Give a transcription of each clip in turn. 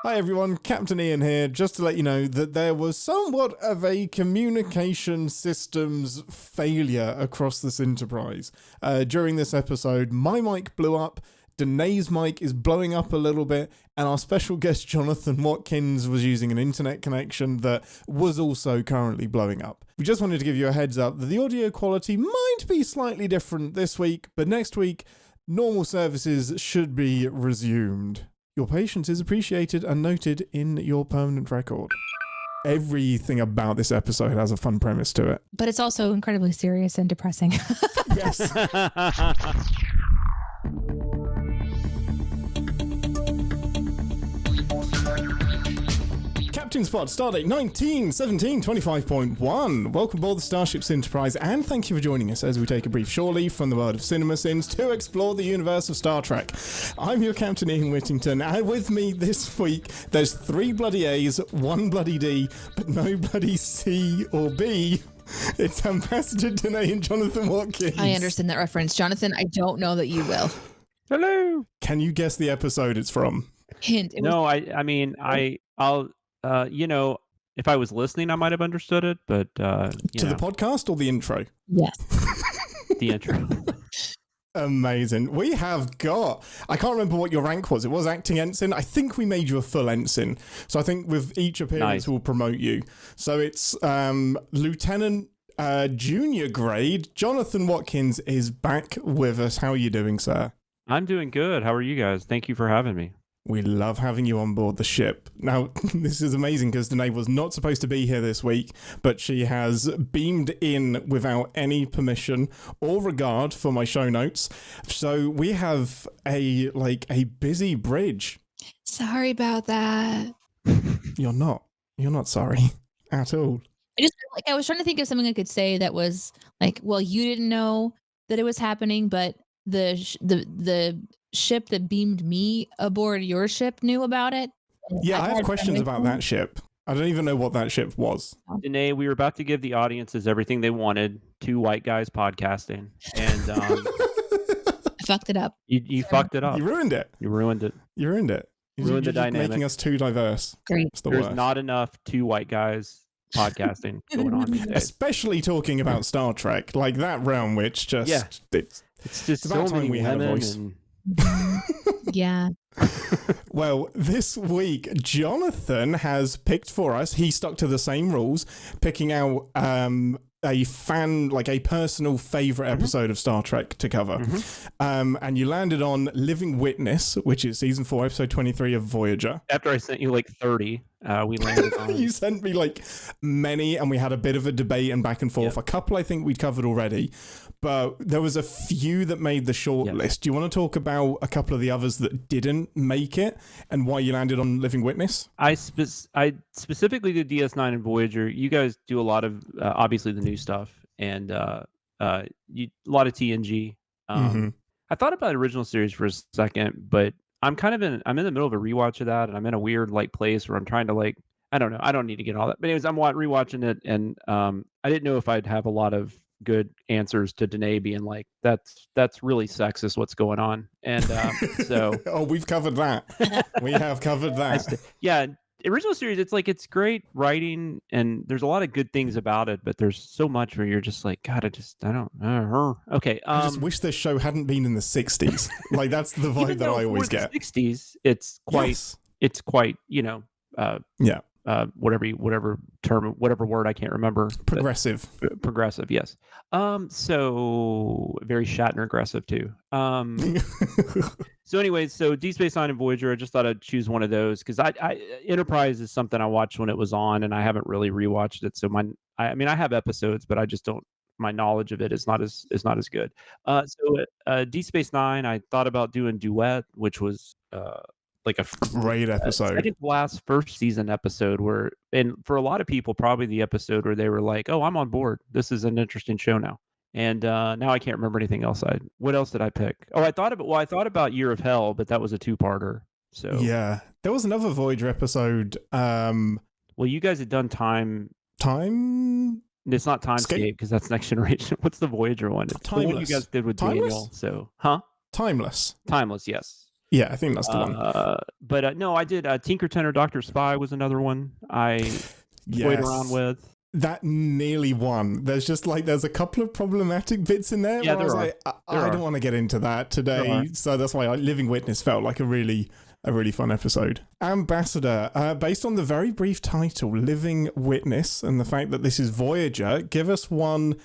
Hi everyone, Captain Ian here, just to let you know that there was somewhat of a communication systems failure across this enterprise. During this episode, my mic blew up, Deneé's mic is blowing up a little bit, and our special guest Jonathan Watkins was using an internet connection that was also currently blowing up. We just wanted to give you a heads up that the audio quality might be slightly different this week, but next week, normal services should be resumed. Your patience is appreciated and noted in your permanent record. Everything about this episode has a fun premise to it. But it's also incredibly serious and depressing. Yes. Captain Spot, stardate 1917-25.1. Welcome aboard the Starship's Enterprise, and thank you for joining us as we take a brief shore leave from the world of CinemaSins to explore the universe of Star Trek. I'm your Captain Ian Whittington, and with me this week, there's 3 bloody A's, 1 bloody D, but no bloody C or B. It's Ambassador Deneé and Jonathan Watkins. I understand that reference. Jonathan, I don't know that you will. Hello. Can you guess the episode it's from? Hint. I'll if I was listening, I might have understood it, but To the podcast or the intro? Yes. the intro. Amazing. We have got, I can't remember what your rank was. It was acting ensign. I think we made you a full ensign. So I think with each appearance, we'll promote you. So it's Lieutenant Junior grade. Jonathan Watkins is back with us. How are you doing, sir? I'm doing good. How are you guys? Thank you for having me. We love having you on board the ship. Now, this is amazing because Deneé was not supposed to be here this week, but she has beamed in without any permission or regard for my show notes. So we have a busy bridge. Sorry about that. You're not sorry at all. I was trying to think of something I could say that was like, well, you didn't know that it was happening, but the ship that beamed me aboard your ship knew about it. Yeah, I have questions about that ship. I don't even know what that ship was. Deneé, we were about to give the audiences everything they wanted. 2 white guys podcasting, and I fucked it up. You fucked it up. You ruined it. You ruined it. You ruined it. Ruined the You're dynamic. making us too diverse. Great. It's the There's worst. not enough 2 white guys podcasting going on these days. Especially talking about Star Trek, like that realm, which just it's just about so time many we had a women voice. Yeah. Well, this week Jonathan has picked for us. He stuck to the same rules, picking out a personal favorite episode of Star Trek to cover. And you landed on Living Witness, which is season 4, episode 23 of Voyager. After I sent you like 30, we landed on. You sent me like many, and we had a bit of a debate and back and forth. Yep. A couple I think we'd covered already, but there was a few that made the short list. Do you want to talk about a couple of the others that didn't make it and why you landed on Living Witness? I specifically did DS9 and Voyager. You guys do a lot of obviously the new stuff and a lot of TNG. I thought about original series for a second, but I'm in the middle of a rewatch of that, and I'm in a weird place where I'm trying to I don't know. I don't need to get all that. But anyways, I'm rewatching it, and I didn't know if I'd have a lot of good answers to Deneé being like, that's really sexist what's going on. And so we've covered that. We have covered that. Yeah. Original series, it's great writing and there's a lot of good things about it, but there's so much where you're just like, God, I don't okay. I just wish this show hadn't been in the 60s. That's the vibe that I always get. The 60s, it's quite whatever term, whatever word I can't remember. Progressive. Progressive, yes. So very Shatner aggressive too. So anyways, so Deep Space Nine and Voyager, I just thought I'd choose one of those because I Enterprise is something I watched when it was on, and I haven't really rewatched it. So I have episodes, but I just don't. My knowledge of it is not as good. So Deep Space Nine, I thought about doing Duet, which was like a great episode. I think last first season episode and for a lot of people, probably the episode where they were like, "Oh, I'm on board. This is an interesting show now." And now I can't remember anything else. What else did I pick? Oh, I thought about Year of Hell, but that was a 2-parter. So yeah, there was another Voyager episode. Well, you guys had done Time. It's not Timescape because that's Next Generation. What's the Voyager one? It's Timeless. the one you guys did with Timeless? Daniel. So, huh? Timeless. Timeless, yes. Yeah, I think that's the one. But no, I did Tinker Tenor Dr. Spy was another one I played around with. That nearly won. There's a couple of problematic bits in there. Yeah, where I was like, I don't want to get into that today. So that's why Living Witness felt like a really fun episode. Ambassador, based on the very brief title, Living Witness, and the fact that this is Voyager, give us one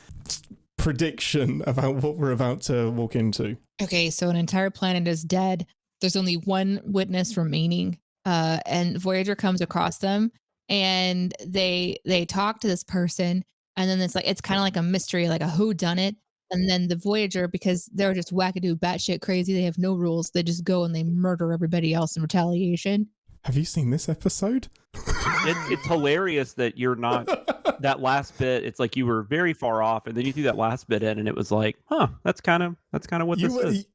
prediction about what we're about to walk into. Okay, so an entire planet is dead. There's only one witness remaining, and Voyager comes across them. And they talk to this person, and then it's kind of like a mystery, like a whodunit. And then the Voyager, because they're just wackadoo, batshit crazy, they have no rules. They just go and they murder everybody else in retaliation. Have you seen this episode? It's hilarious that you're not that last bit. It's like you were very far off, and then you threw that last bit in, and it was like, that's kind of what this is.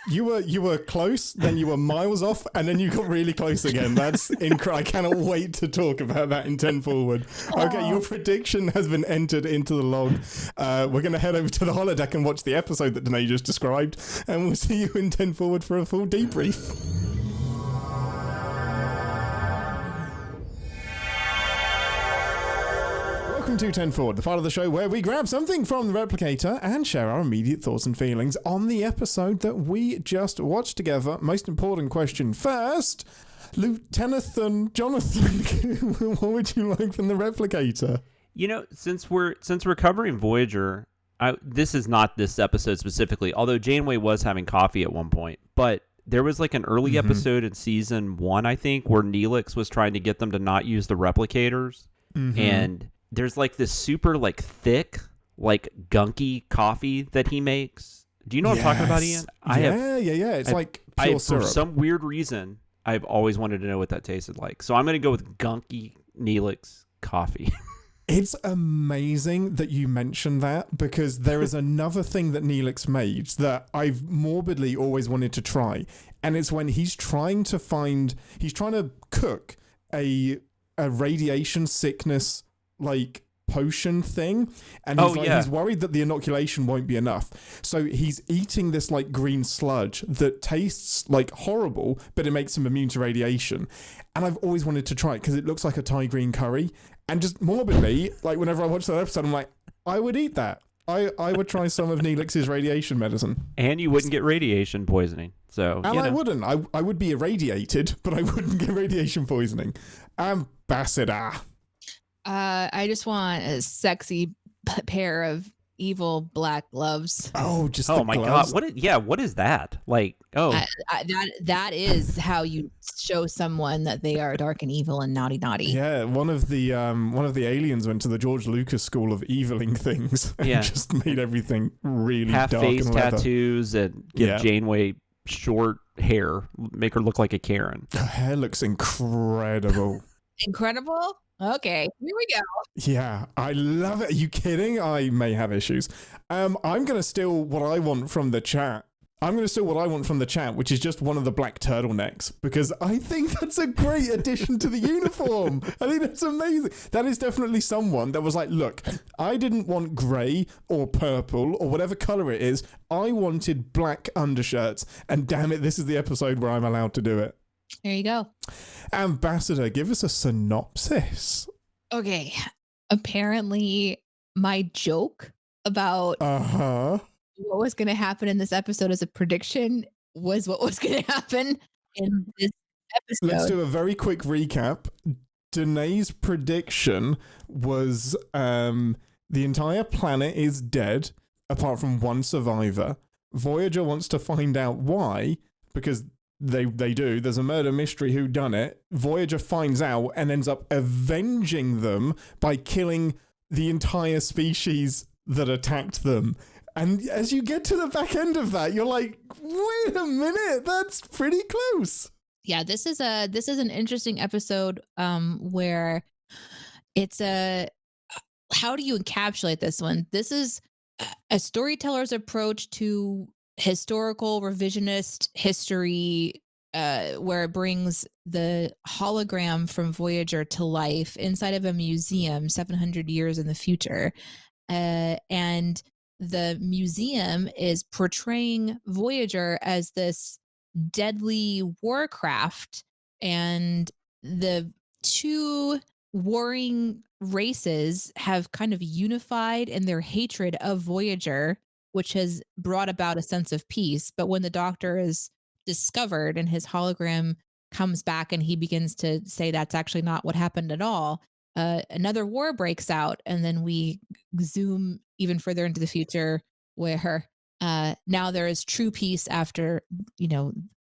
You were close, then you were miles off, and then you got really close again. That's incredible. I cannot wait to talk about that in 10 Forward. Okay, your prediction has been entered into the log. We're going to head over to the holodeck and watch the episode that Deneé just described, and we'll see you in 10 Forward for a full debrief. Welcome to 10 Forward, the part of the show where we grab something from the replicator and share our immediate thoughts and feelings on the episode that we just watched together. Most important question first, Lieutenant Jonathan, what would you like from the replicator? You know, since we're covering Voyager, this is not this episode specifically, although Janeway was having coffee at one point, but there was like an early episode in season 1, I think, where Neelix was trying to get them to not use the replicators, and there's like this super like thick, like gunky coffee that he makes. Do you know what I'm talking about, Ian? Yeah. It's like pure syrup. For some weird reason, I've always wanted to know what that tasted like. So I'm going to go with gunky Neelix coffee. It's amazing that you mentioned that, because there is another thing that Neelix made that I've morbidly always wanted to try. And it's when he's trying to cook a radiation sickness like potion thing, and he's worried that the inoculation won't be enough, so he's eating this like green sludge that tastes like horrible, but it makes him immune to radiation. And I've always wanted to try it because it looks like a Thai green curry, and just morbidly, like whenever I watch that episode, I'm like, I would eat that. I would try some of Neelix's radiation medicine, and you wouldn't get radiation poisoning. So I wouldn't. I would be irradiated, but I wouldn't get radiation poisoning. Ambassador. I just want a sexy pair of evil black gloves. Oh, just oh my gloves. God! What is that? Like, that is how you show someone that they are dark and evil and naughty. Yeah, one of the aliens went to the George Lucas school of eviling things and just made everything really half dark face and leather. tattoos and give Janeway short hair, make her look like a Karen. Her hair looks incredible. Incredible? Okay, here we go. Yeah, I love it. Are you kidding? I may have issues. I'm going to steal what I want from the chat. Which is just one of the black turtlenecks, because I think that's a great addition to the uniform. I think that's amazing. That is definitely someone that was like, look, I didn't want grey or purple or whatever colour it is. I wanted black undershirts, and damn it, this is the episode where I'm allowed to do it. There you go. Ambassador, give us a synopsis. Okay. Apparently, my joke about what was going to happen in this episode as a prediction was what was going to happen in this episode. Let's do a very quick recap. Deneé's prediction was the entire planet is dead, apart from one survivor. Voyager wants to find out why, because they do. There's a murder mystery whodunit. Voyager finds out and ends up avenging them by killing the entire species that attacked them. And as you get to the back end of that, you're like, wait a minute, that's pretty close. Yeah, this is an interesting episode where it's how do you encapsulate this one? This is a storyteller's approach to historical revisionist history, where it brings the hologram from Voyager to life inside of a museum 700 years in the future. And the museum is portraying Voyager as this deadly warcraft, and the two warring races have kind of unified in their hatred of Voyager, which has brought about a sense of peace. But when the Doctor is discovered and his hologram comes back and he begins to say that's actually not what happened at all, another war breaks out. And then we zoom even further into the future where now there is true peace after,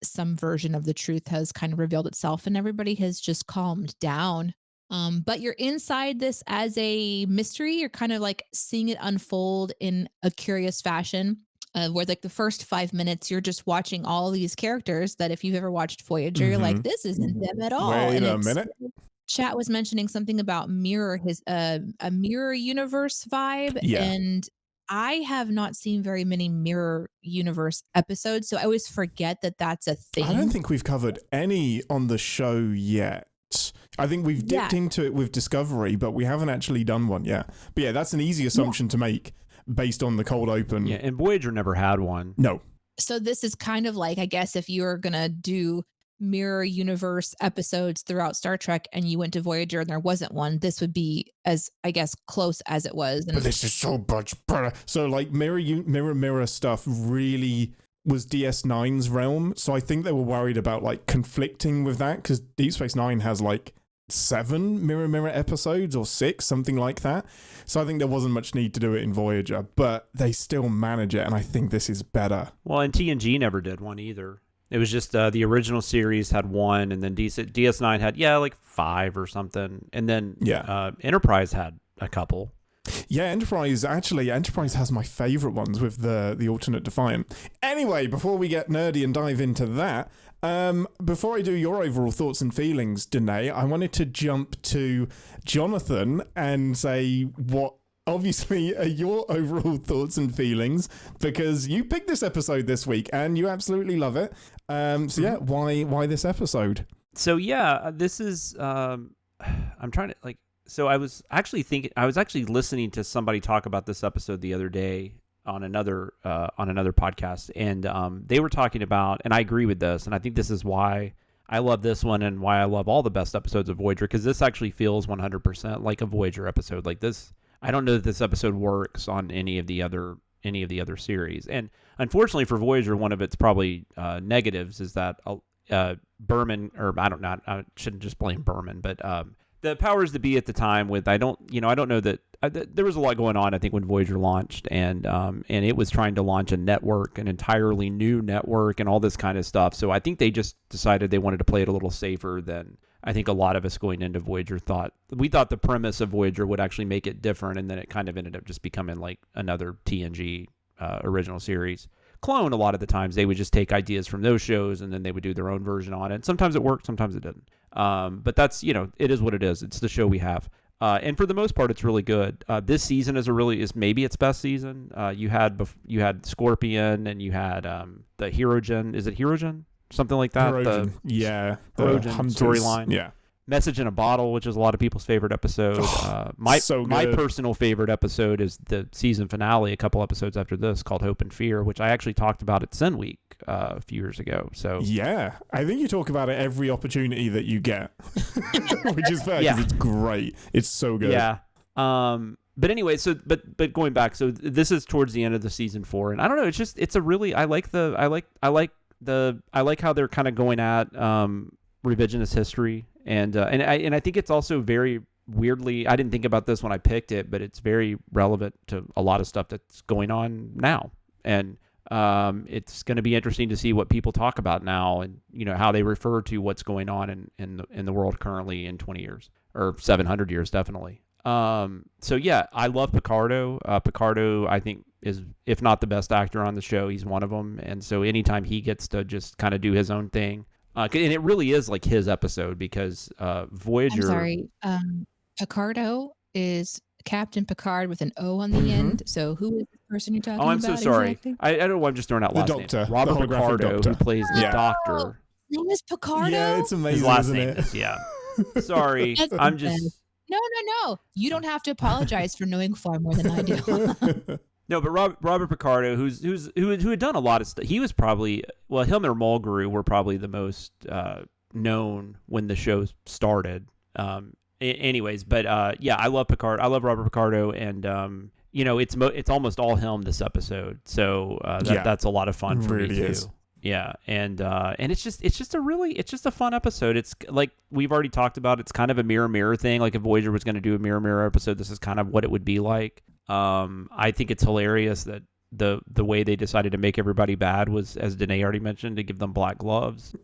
some version of the truth has kind of revealed itself and everybody has just calmed down. But you're inside this as a mystery. You're kind of like seeing it unfold in a curious fashion. Where like the first 5 minutes, you're just watching all these characters that if you've ever watched Voyager, you're like, this isn't them at all. Wait a minute. Chat was mentioning something about a mirror universe vibe. Yeah. And I have not seen very many mirror universe episodes, so I always forget that that's a thing. I don't think we've covered any on the show yet. I think we've dipped into it with Discovery, but we haven't actually done one yet. But yeah, that's an easy assumption to make based on the cold open. Yeah, and Voyager never had one. No. So this is kind of like, I guess, if you're going to do mirror universe episodes throughout Star Trek and you went to Voyager and there wasn't one, this would be as, I guess, close as it was. But this is so much better. So like mirror stuff really was DS9's realm. So I think they were worried about like conflicting with that because Deep Space Nine has like 7 mirror episodes or 6, something like that. So I think there wasn't much need to do it in Voyager, but they still manage it, and I think this is better. Well, and TNG never did one either. It was just the original series had one, and then DS9 had like 5 or something, and then Enterprise had a couple. Yeah, Enterprise has my favorite ones with the alternate Defiant. Anyway, before we get nerdy and dive into that, before I do your overall thoughts and feelings, Deneé, I wanted to jump to Jonathan and say what obviously are your overall thoughts and feelings, because you picked this episode this week and you absolutely love it. Why this episode? So this is I'm trying to like. So I was actually listening to somebody talk about this episode the other day on another podcast, and they were talking about, and I agree with this, and I think this is why I love this one and why I love all the best episodes of Voyager, because this actually feels 100% like a Voyager episode. Like this, I don't know that this episode works on any of the other series, and unfortunately for Voyager, one of its probably negatives is that Berman, or I don't know, I shouldn't just blame Berman, but the powers that be at the time with, I don't know that there was a lot going on, I think, when Voyager launched, and it was trying to launch a network, an entirely new network, and all this kind of stuff. So I think they just decided they wanted to play it a little safer than I think a lot of us going into Voyager thought. We thought the premise of Voyager would actually make it different, and then it kind of ended up just becoming like another TNG original series clone. A lot of the times they would just take ideas from those shows and then they would do their own version on it. Sometimes it worked, sometimes it didn't. But that's, it is what it is. It's the show we have. And for the most part, it's really good. This season is maybe its best season. You had Scorpion, and you had the Herogen. Is it Herogen? Something like that. Herogen. The Herogen storyline. Yeah. Message in a Bottle, which is a lot of people's favorite episode. My personal favorite episode is the season finale, a couple episodes after this, called Hope and Fear, which I actually talked about at Sin Week a few years ago. So yeah, I think you talk about it every opportunity that you get, which is fair because it's great. It's so good. Yeah. But anyway, but going back, so this is towards the end of the season 4, and I don't know. It's a really I like how they're kind of going at revisionist history. And I think it's also very weirdly, I didn't think about this when I picked it, but it's very relevant to a lot of stuff that's going on now. And it's going to be interesting to see what people talk about now, and how they refer to what's going on in the world currently in 20 years or 700 years, definitely. So yeah, I love Picardo. Picardo, I think, is, if not the best actor on the show, he's one of them. And so anytime he gets to just kind of do his own thing. And it really is like his episode, because Voyager. I'm sorry. Picardo is Captain Picard with an O on the end. So who is the person you're talking about? Oh, I'm so sorry. Exactly? I don't know. I'm just throwing out last Doctor, names. Robert Picardo, who plays the Doctor. His name is Picardo? Yeah, it's amazing, his last isn't name it? is, Sorry. I'm just. No. You don't have to apologize for knowing far more than I do. No, but Robert Picardo, who had done a lot of stuff, he was probably, well, him and Mulgrew were probably the most known when the show started. Anyways, but yeah, I love Picard. I love Robert Picardo, and it's almost all him this episode. So that's a lot of fun for me too. Is. Yeah, and it's just a fun episode. It's like we've already talked about. It's kind of a mirror thing. Like if Voyager was going to do a mirror episode, this is kind of what it would be like. I think it's hilarious that the way they decided to make everybody bad was, as Deneé already mentioned, to give them black gloves.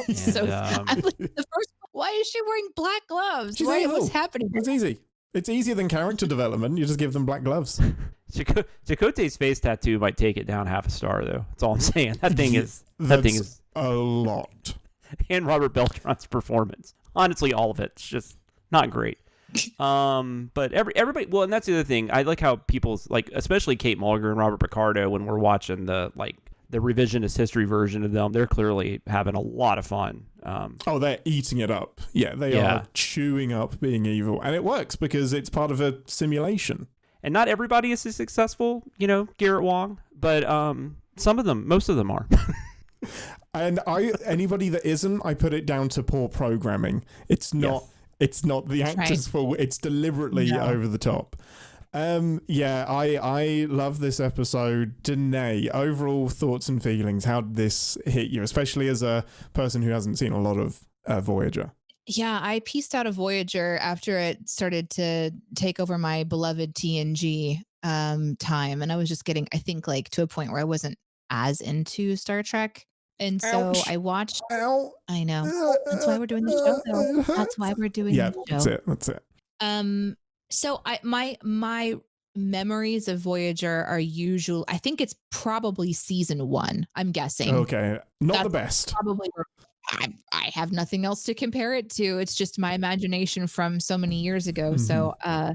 The first, why is she wearing black gloves? What's happening? It's easy. It's easier than character development. You just give them black gloves. Chakotay's face tattoo might take it down half a star, though. That's all I'm saying. That thing is a lot. And Robert Beltran's performance, honestly, all of it's just not great. But everybody, well, and that's the other thing. I like how people's, like, especially Kate Mulgrew and Robert Picardo, when we're watching the revisionist history version of them, they're clearly having a lot of fun. They're eating it up. Yeah, they are chewing up being evil, and it works because it's part of a simulation. And not everybody is as successful, Garrett Wang, but most of them are. And anybody that isn't, I put it down to poor programming. It's not. Yes. It's not the actor's fault. It's deliberately over the top. I love this episode. Deneé, overall thoughts and feelings. How did this hit you, especially as a person who hasn't seen a lot of Voyager? Yeah, I pieced out of Voyager after it started to take over my beloved TNG time, and I was just getting, I think, like to a point where I wasn't as into Star Trek. And so I watched. Ow. I know. That's why we're doing the show, though. That's why we're doing the show. That's it. So my memories of Voyager are usual. I think it's probably season 1. I'm guessing. Okay, that's the best. Probably. I have nothing else to compare it to. It's just my imagination from so many years ago. Mm-hmm.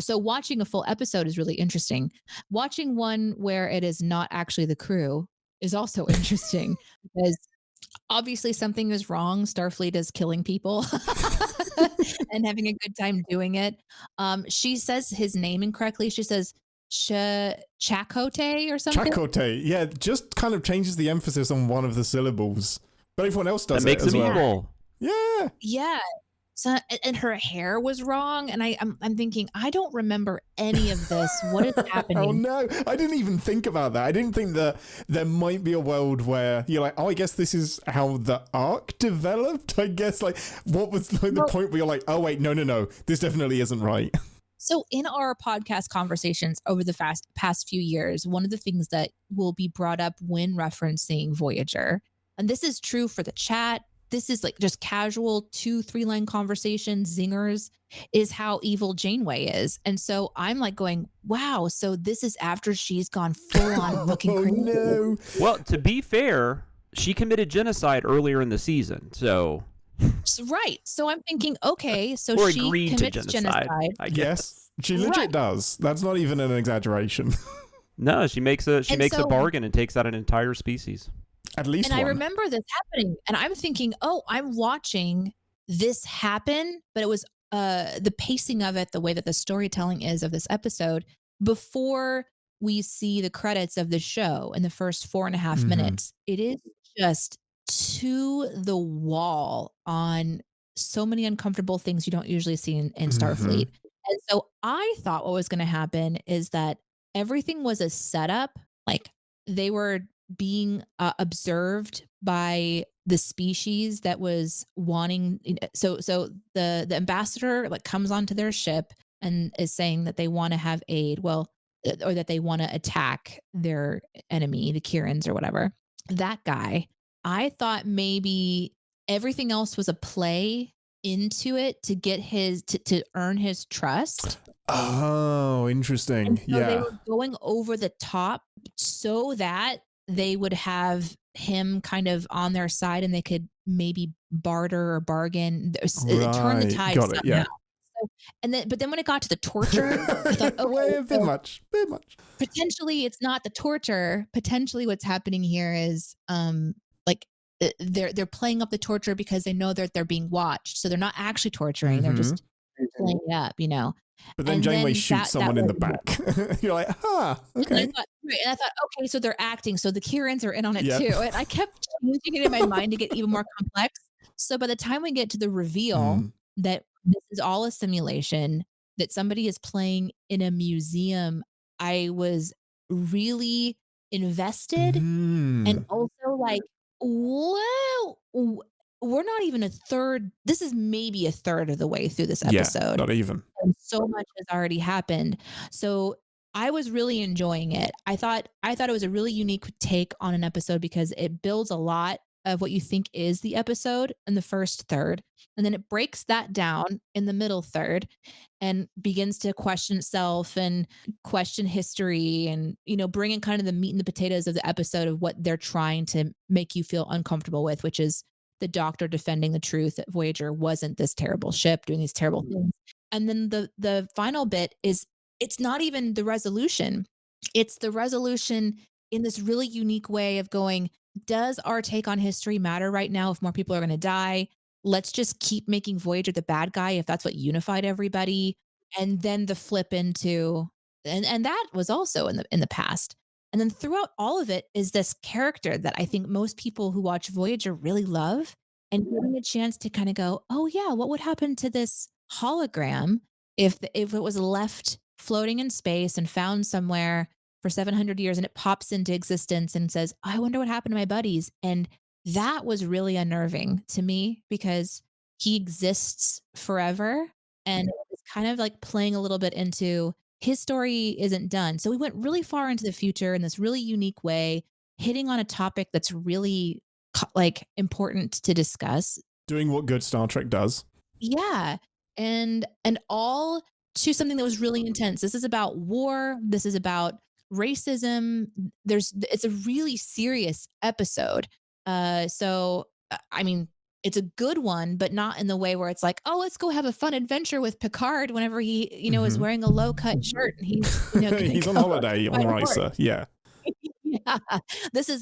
So watching a full episode is really interesting. Watching one where it is not actually the crew is also interesting because obviously something is wrong. Starfleet is killing people and having a good time doing it. She says his name incorrectly. She says Chakotay or something. Chakotay, yeah, just kind of changes the emphasis on one of the syllables, but everyone else does that. Makes it as them well. Evil. Yeah. Yeah. So, and her hair was wrong, and I'm thinking, I don't remember any of this. What is happening? Oh no, I didn't even think about that. I didn't think that there might be a world where you're like, oh, I guess this is how the arc developed. I guess, like, what was like the point where you're like, oh wait, no, this definitely isn't right. So in our podcast conversations over the past few years, one of the things that will be brought up when referencing Voyager, and this is true for the chat, this is like just casual 2-3 line conversations, zingers, is how evil Janeway is. And so I'm like going, wow, so this is after she's gone full on fucking crazy. No. Well, to be fair, she committed genocide earlier in the season, so... Right. So I'm thinking, okay, so or she commits genocide. I guess. Yes, she legit does. That's not even an exaggeration. No, she makes a bargain and takes out an entire species. At least one. I remember this happening, and I'm thinking, oh, I'm watching this happen, but it was the pacing of it, the way that the storytelling is of this episode, before we see the credits of the show in the first 4.5 minutes. It is just to the wall on so many uncomfortable things you don't usually see in Starfleet. And so I thought what was going to happen is that everything was a setup, like they were being observed by the species that was wanting. So the ambassador like comes onto their ship and is saying that they want to have aid, or that they want to attack their enemy, the Kirans or whatever. That guy, I thought maybe everything else was a play into it to get to earn his trust. Oh, interesting. And so yeah. They were going over the top so that they would have him kind of on their side and they could maybe barter or bargain, turn the tide Got somehow. it, yeah. But then when it got to the torture, I thought, okay, a bit much. Potentially it's not the torture. Potentially what's happening here is like they're playing up the torture because they know that they're being watched. So they're not actually torturing. They're just playing it up, But then And Janeway then shoots someone in the back. You're like, okay. And I thought, okay, so they're acting, so the Kierans are in on it Yep. too. And I kept changing it in my mind to get even more complex. So by the time we get to the reveal that this is all a simulation, that somebody is playing in a museum, I was really invested and also like, wow, we're not even a third. This is maybe a third of the way through this episode. Yeah, not even. And so much has already happened. So I was really enjoying it. I thought it was a really unique take on an episode because it builds a lot of what you think is the episode in the first third, and then it breaks that down in the middle third and begins to question itself and question history and bring in kind of the meat and the potatoes of the episode of what they're trying to make you feel uncomfortable with, which is the Doctor defending the truth that Voyager wasn't this terrible ship doing these terrible things. And then the final bit is, it's not even the resolution. It's the resolution in this really unique way of going, does our take on history matter right now if more people are going to die? Let's just keep making Voyager the bad guy if that's what unified everybody. And then the flip into, and that was also in the past. And then throughout all of it is this character that I think most people who watch Voyager really love, and getting a chance to kind of go, oh yeah, what would happen to this hologram if it was left floating in space and found somewhere for 700 years and it pops into existence and says, I wonder what happened to my buddies. And that was really unnerving to me because he exists forever. And it's kind of like playing a little bit into his story isn't done. So we went really far into the future in this really unique way, hitting on a topic that's really like important to discuss. Doing what good Star Trek does. Yeah. And all to something that was really intense. This is about war. This is about racism. It's a really serious episode. So I mean, it's a good one, but not in the way where it's like, oh, let's go have a fun adventure with Picard whenever he, is wearing a low cut shirt and he's, he's on holiday on ReSINstance. Yeah. Yeah. This is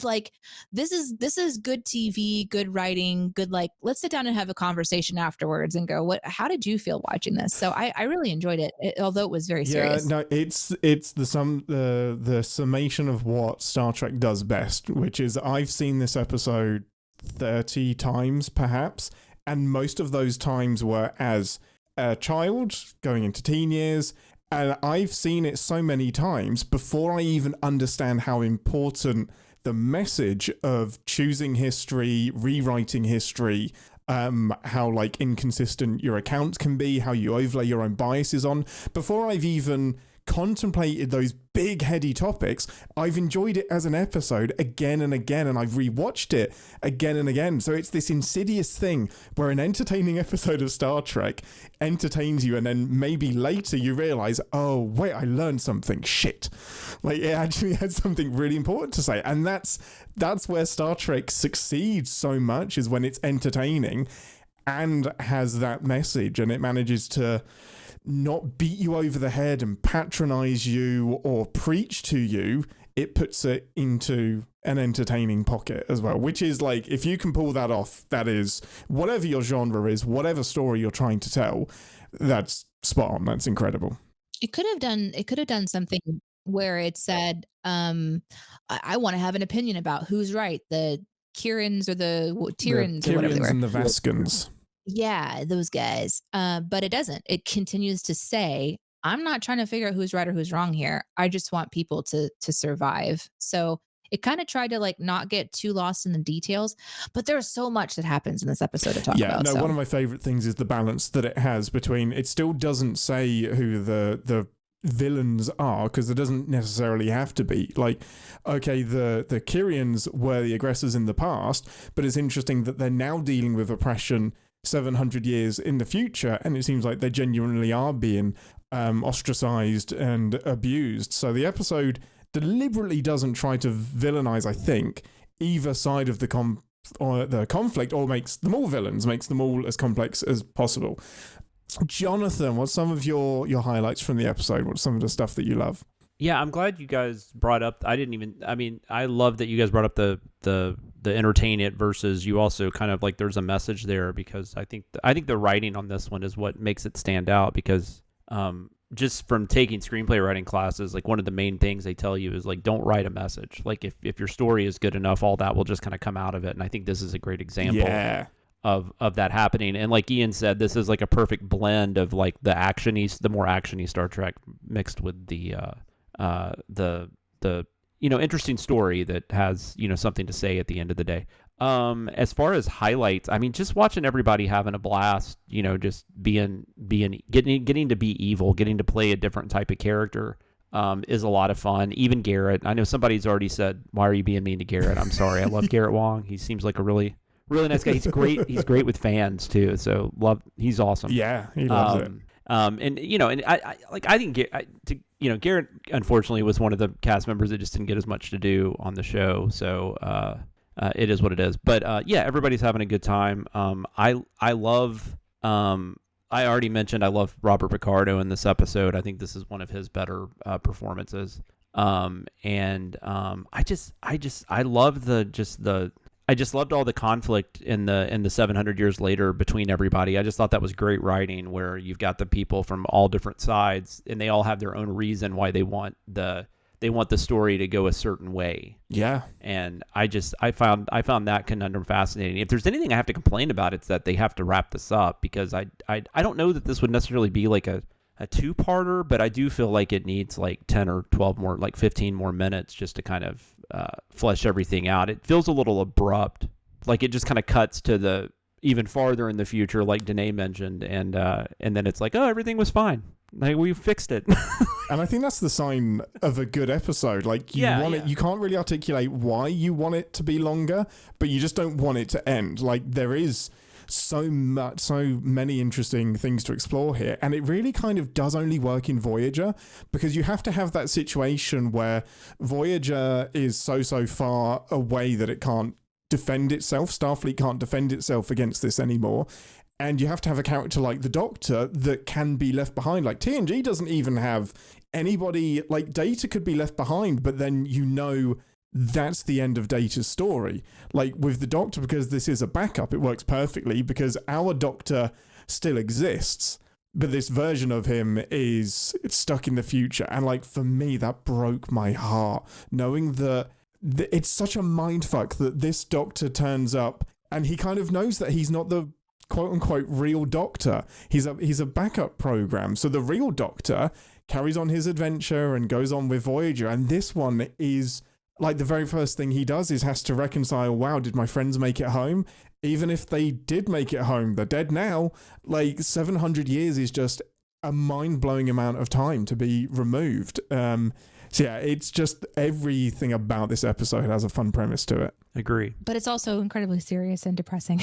good TV, good writing, good, like, let's sit down and have a conversation afterwards and go, how did you feel watching this? So I really enjoyed it, although it was very serious. Yeah, no, it's the summation of what Star Trek does best, which is I've seen this episode 30 times perhaps, and most of those times were as a child going into teen years. And I've seen it so many times before I even understand how important the message of choosing history, rewriting history, how like inconsistent your accounts can be, how you overlay your own biases on. Before I've even contemplated those big heady topics, I've enjoyed it as an episode again and again, and I've rewatched it again and again. So it's this insidious thing where an entertaining episode of Star Trek entertains you, and then maybe later you realize, oh wait, I learned something. Shit, like it actually had something really important to say. And that's where Star Trek succeeds so much, is when it's entertaining and has that message, and it manages to not beat you over the head and patronize you or preach to you. It puts it into an entertaining pocket as well, which is like, if you can pull that off, that is, whatever your genre is, whatever story you're trying to tell, that's spot on. That's incredible. It could have done something where it said, I want to have an opinion about who's right, the Kierans or the Tyrans or whatever they were. And the Vaskans. Yeah, those guys. But it doesn't. It continues to say, I'm not trying to figure out who's right or who's wrong here. I just want people to survive. So it kind of tried to like not get too lost in the details, but there's so much that happens in this episode to talk about. Yeah, no, one of my favorite things is the balance that it has between, it still doesn't say who the villains are, because there doesn't necessarily have to be. Like, okay, the Kyrians were the aggressors in the past, but it's interesting that they're now dealing with oppression 700 years in the future, and it seems like they genuinely are being ostracized and abused. So the episode deliberately doesn't try to villainize, I think, either side of the conflict, or makes them all villains, makes them all as complex as possible. Jonathan, what's some of your highlights from the episode? What's some of the stuff that you love? Yeah, I'm glad you guys brought up. I love that you guys brought up the entertain it versus you also kind of like there's a message there, because I think the writing on this one is what makes it stand out, because just from taking screenplay writing classes, like one of the main things they tell you is like, don't write a message. Like if your story is good enough, all that will just kind of come out of it. And I think this is a great example of that happening. And like Ian said, this is like a perfect blend of like the more actiony Star Trek mixed with the interesting story that has, something to say at the end of the day. As far as highlights, I mean, just watching everybody having a blast, just getting to be evil, getting to play a different type of character, is a lot of fun. Even Garrett, I know somebody's already said, why are you being mean to Garrett? I'm sorry. I love Garrett Wong. He seems like a really, really nice guy. He's great. He's great with fans too. So he's awesome. Yeah. He loves it. And I think Garrett unfortunately was one of the cast members that just didn't get as much to do on the show. So, it is what it is. But everybody's having a good time. I love. I already mentioned I love Robert Picardo in this episode. I think this is one of his better performances. I just loved all the conflict in the 700 years later between everybody. I just thought that was great writing, where you've got the people from all different sides and they all have their own reason why they want the story to go a certain way. Yeah. And I found that conundrum fascinating. If there's anything I have to complain about, it's that they have to wrap this up, because I don't know that this would necessarily be like a two-parter, but I do feel like it needs like 10 or 12 more, like 15 more minutes just to kind of flesh everything out. It feels a little abrupt, like it just kind of cuts to the even farther in the future, like Deneé mentioned, and then it's like, oh, everything was fine. Like, we fixed it. And I think that's the sign of a good episode. Like, you can't really articulate why you want it to be longer, but you just don't want it to end. Like, there is so many interesting things to explore here, and it really kind of does only work in Voyager, because you have to have that situation where Voyager is so far away that it can't defend itself. Starfleet can't defend itself against this anymore. And you have to have a character like the Doctor that can be left behind. Like, TNG doesn't even have anybody, like Data could be left behind, but then that's the end of Data's story. Like with the Doctor, because this is a backup, it works perfectly, because our Doctor still exists, but this version of him it's stuck in the future. And like, for me, that broke my heart, knowing that it's such a mindfuck that this Doctor turns up and he kind of knows that he's not the quote-unquote real Doctor. He's a backup program. So the real Doctor carries on his adventure and goes on with Voyager, and this one is like the very first thing he does is has to reconcile, wow, did my friends make it home? Even if they did make it home, they're dead now. Like, 700 years is just a mind-blowing amount of time to be removed. So yeah, it's just everything about this episode has a fun premise to it. Agree. But it's also incredibly serious and depressing.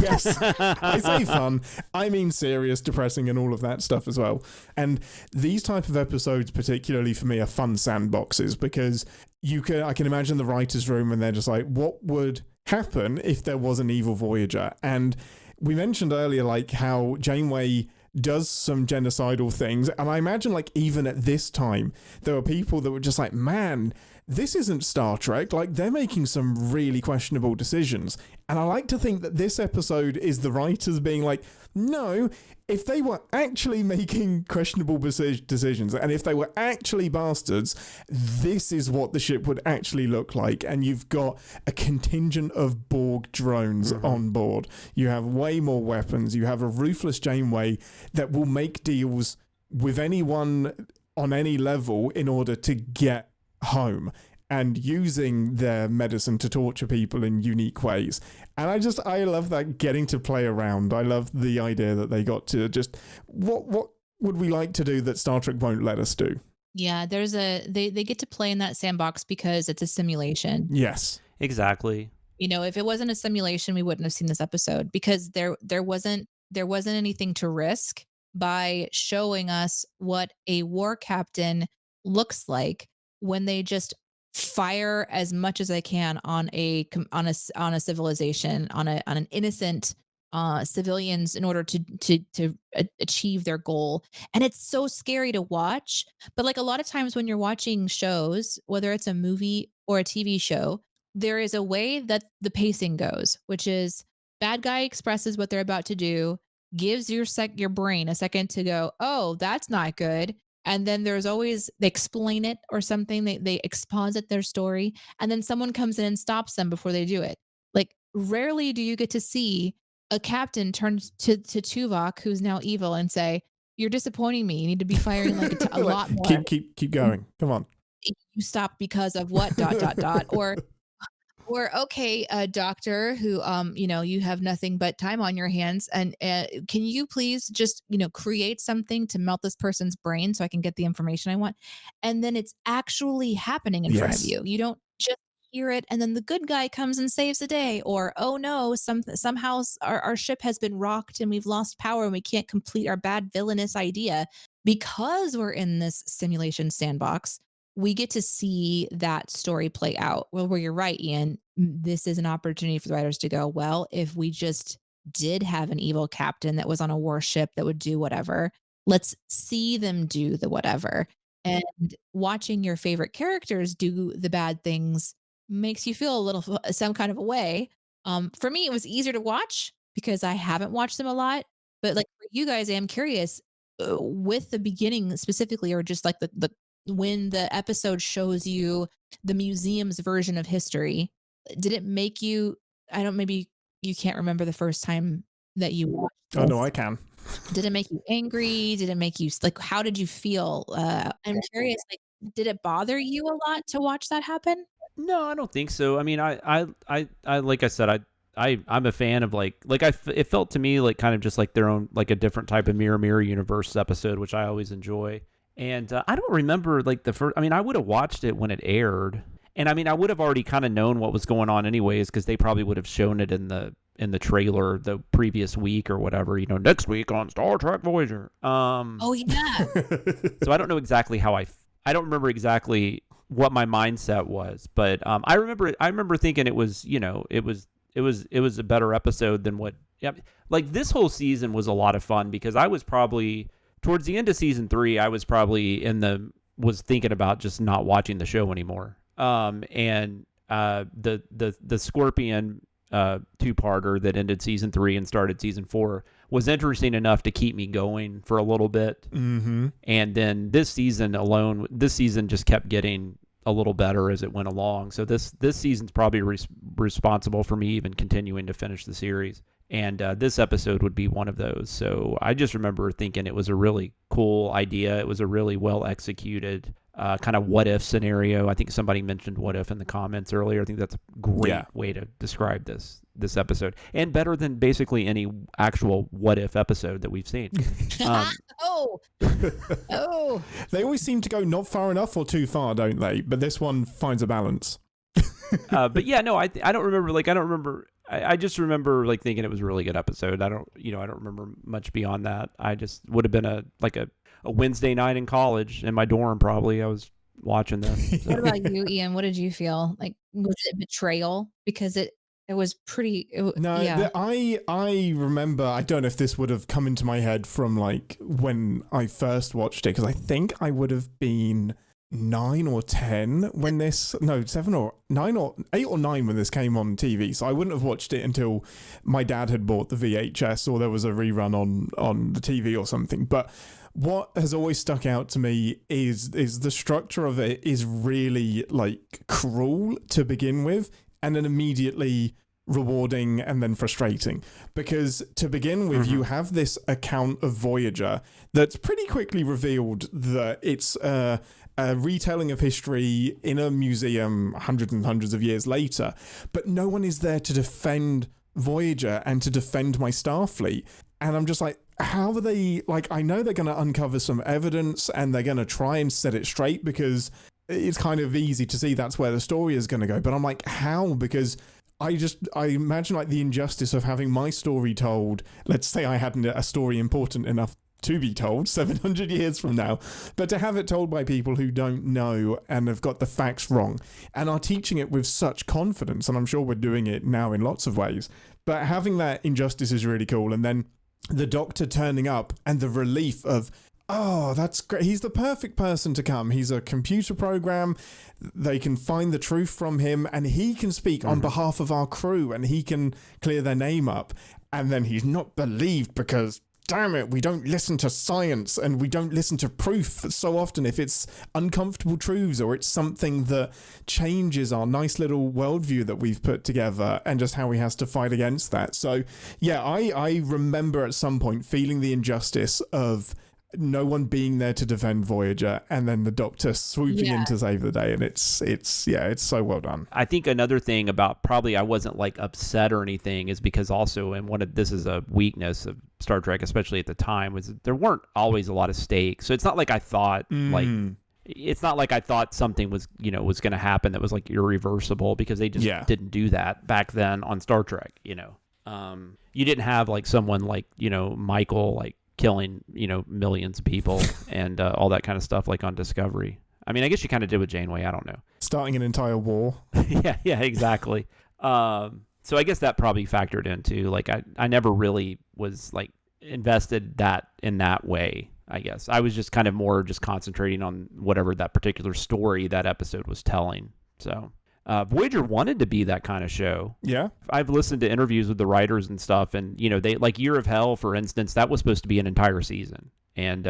Yes, I say fun. I mean serious, depressing, and all of that stuff as well. And these type of episodes, particularly for me, are fun sandboxes, because I can imagine the writer's room and they're just like, what would happen if there was an evil Voyager? And we mentioned earlier, like, how Janeway does some genocidal things, and I imagine, like, even at this time there were people that were just like, man, this isn't Star Trek, like, they're making some really questionable decisions. And I like to think that this episode is the writers being like, no, if they were actually making questionable decisions, and if they were actually bastards, this is what the ship would actually look like. And you've got a contingent of Borg drones on board. You have way more weapons. You have a ruthless Janeway that will make deals with anyone on any level in order to get home, and using their medicine to torture people in unique ways. And I love that, getting to play around. I love the idea that they got to just, what would we like to do that Star Trek won't let us do? Yeah, they get to play in that sandbox because it's a simulation. Yes. Exactly. If it wasn't a simulation, we wouldn't have seen this episode, because there wasn't anything to risk by showing us what a war captain looks like when they just fire as much as they can on a civilization, on an innocent civilians, in order to achieve their goal. And it's so scary to watch. But like, a lot of times when you're watching shows, whether it's a movie or a TV show, there is a way that the pacing goes, which is bad guy expresses what they're about to do, gives your brain a second to go, oh, that's not good. And then there's always they explain it or something. They exposit their story, and then someone comes in and stops them before they do it. Like rarely do you get to see a captain turn to Tuvok, who's now evil, and say, "You're disappointing me. You need to be firing like a lot more. Keep going. Come on. You stop because of what? Dot dot dot." Or okay, doctor, who you have nothing but time on your hands, and can you please just create something to melt this person's brain so I can get the information I want, and then it's actually happening in front of you. You don't just hear it, and then the good guy comes and saves the day, or oh no, somehow our ship has been rocked and we've lost power and we can't complete our bad villainous idea because we're in this simulation sandbox. We get to see that story play out. Well, where you're right, Ian, this is an opportunity for the writers to go, well, if we just did have an evil captain that was on a warship that would do whatever, let's see them do the whatever. And watching your favorite characters do the bad things makes you feel a little, some kind of a way. For me, it was easier to watch because I haven't watched them a lot. But like for you guys, I'm curious with the beginning specifically, or just like the when the episode shows you the museum's version of history, did it make you, maybe you can't remember the first time that you watched this. Oh no, I can. Did it make you angry? Did it make you like, how did you feel? I'm curious, like, did it bother you a lot to watch that happen? No, I don't think so. I mean, I like I said, I'm a fan of it felt to me like kind of just like their own, like a different type of Mirror Universe episode, which I always enjoy. And I don't remember like the first, I mean, I would have watched it when it aired. And I mean, I would have already kind of known what was going on anyways, because they probably would have shown it in the trailer the previous week or whatever, next week on Star Trek Voyager. Oh yeah. So I don't know exactly how I don't remember exactly what my mindset was, but I remember thinking it was, it was a better episode than what, like this whole season was a lot of fun because I was probably towards the end of season 3, I was probably was thinking about just not watching the show anymore. And the Scorpion two-parter that ended season 3 and started season 4 was interesting enough to keep me going for a little bit. Mm-hmm. And then this season just kept getting a little better as it went along. So this season's probably responsible for me even continuing to finish the series. And this episode would be one of those. So I just remember thinking it was a really cool idea. It was a really well executed kind of what if scenario. I think somebody mentioned what if in the comments earlier. I think that's a great way to describe this episode, and better than basically any actual what if episode that we've seen. Oh, They always seem to go not far enough or too far, don't they? But this one finds a balance. But yeah, no, I don't remember. I just remember like thinking it was a really good episode. I don't remember much beyond that. I just would have been a Wednesday night in college in my dorm. Probably I was watching this. So. What about you, Ian? What did you feel like? Was it betrayal? Because it was pretty. I remember. I don't know if this would have come into my head from like when I first watched it, because I think I would have been 9 or 10 when 7 or 9 or 8 or 9 when this came on TV. So I wouldn't have watched it until my dad had bought the VHS or there was a rerun on the TV or something. But what has always stuck out to me is the structure of it is really like cruel to begin with, and then immediately rewarding and then frustrating. Because to begin with, you have this account of Voyager that's pretty quickly revealed that it's a retelling of history in a museum hundreds and hundreds of years later, but no one is there to defend Voyager and to defend my Starfleet. And I'm just like, how are they, like, I know they're going to uncover some evidence and they're going to try and set it straight because it's kind of easy to see that's where the story is going to go. But I'm like, how? Because I imagine like the injustice of having my story told. Let's say I hadn't a story important enough to be told 700 years from now, but to have it told by people who don't know and have got the facts wrong and are teaching it with such confidence, and I'm sure we're doing it now in lots of ways, but having that injustice is really cool. And then the Doctor turning up and the relief of, Oh, that's great. He's the perfect person to come. He's a computer program. They can find the truth from him, and he can speak on behalf of our crew, and he can clear their name up. And then he's not believed because, damn it, we don't listen to science and we don't listen to proof so often if it's uncomfortable truths or it's something that changes our nice little worldview that we've put together and just how he has to fight against that. So, yeah, I remember at some point feeling the injustice of no one being there to defend Voyager and then the Doctor swooping in to save the day, and it's so well done. I think another thing about probably I wasn't like upset or anything is because also, and this is a weakness of Star Trek, especially at the time, was there weren't always a lot of stakes. So it's not like I thought it's not like I thought something was going to happen that was like irreversible, because they just didn't do that back then on Star Trek. You didn't have like someone like Michael like killing millions of people and all that kind of stuff like on Discovery. I mean, I guess you kind of did with Janeway. I don't know. Starting an entire war. yeah, exactly. So I guess that probably factored into like I never really was like invested that in that way. I guess I was just kind of more just concentrating on whatever that particular story that episode was telling. So Voyager wanted to be that kind of show. Yeah. I've listened to interviews with the writers and stuff, and they like Year of Hell, for instance, that was supposed to be an entire season, and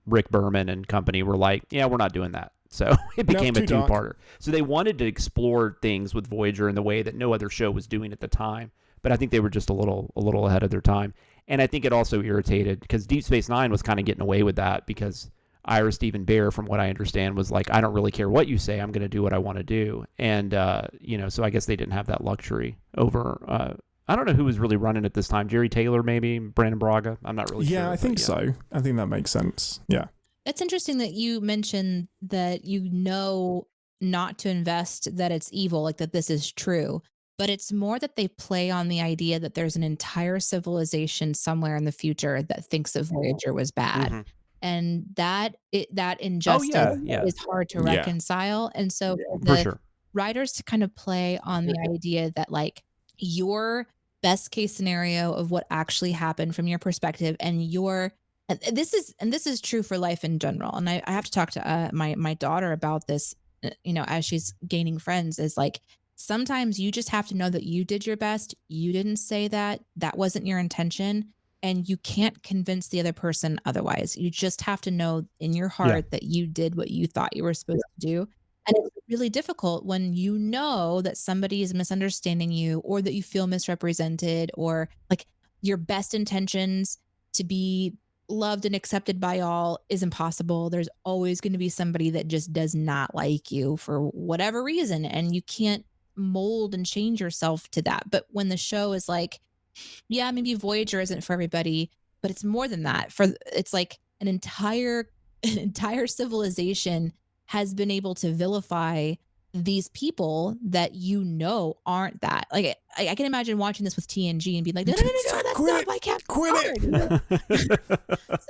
Rick Berman and company were like, yeah, we're not doing that. So it became a two-parter. So they wanted to explore things with Voyager in the way that no other show was doing at the time, but I think they were just a little ahead of their time. And I think it also irritated because Deep Space Nine was kind of getting away with that, because Ira Stephen Bear, from what I understand, was like, I don't really care what you say. I'm going to do what I want to do. And, so I guess they didn't have that luxury over, I don't know who was really running at this time. Jerry Taylor, maybe? Brandon Braga? I'm not really sure. Yeah, I think so. I think that makes sense. Yeah. It's interesting that you mentioned that not to invest that it's evil, like that this is true. But it's more that they play on the idea that there's an entire civilization somewhere in the future that thinks that Voyager was bad. Mm-hmm. And that injustice is hard to reconcile. And so for the writers to kind of play on the idea that like your best case scenario of what actually happened from your perspective, and this is true for life in general. And I have to talk to my daughter about this, as she's gaining friends, is like, sometimes you just have to know that you did your best. You didn't say that wasn't your intention. And you can't convince the other person otherwise. You just have to know in your heart that you did what you thought you were supposed to do. And it's really difficult when you know that somebody is misunderstanding you, or that you feel misrepresented, or like your best intentions to be loved and accepted by all is impossible. There's always going to be somebody that just does not like you for whatever reason. And you can't mold and change yourself to that. But when the show is like, yeah, maybe Voyager isn't for everybody, but it's more than that. It's like an entire civilization has been able to vilify these people that aren't that. Like I can imagine watching this with TNG and being like, no, that's not my Captain Picard.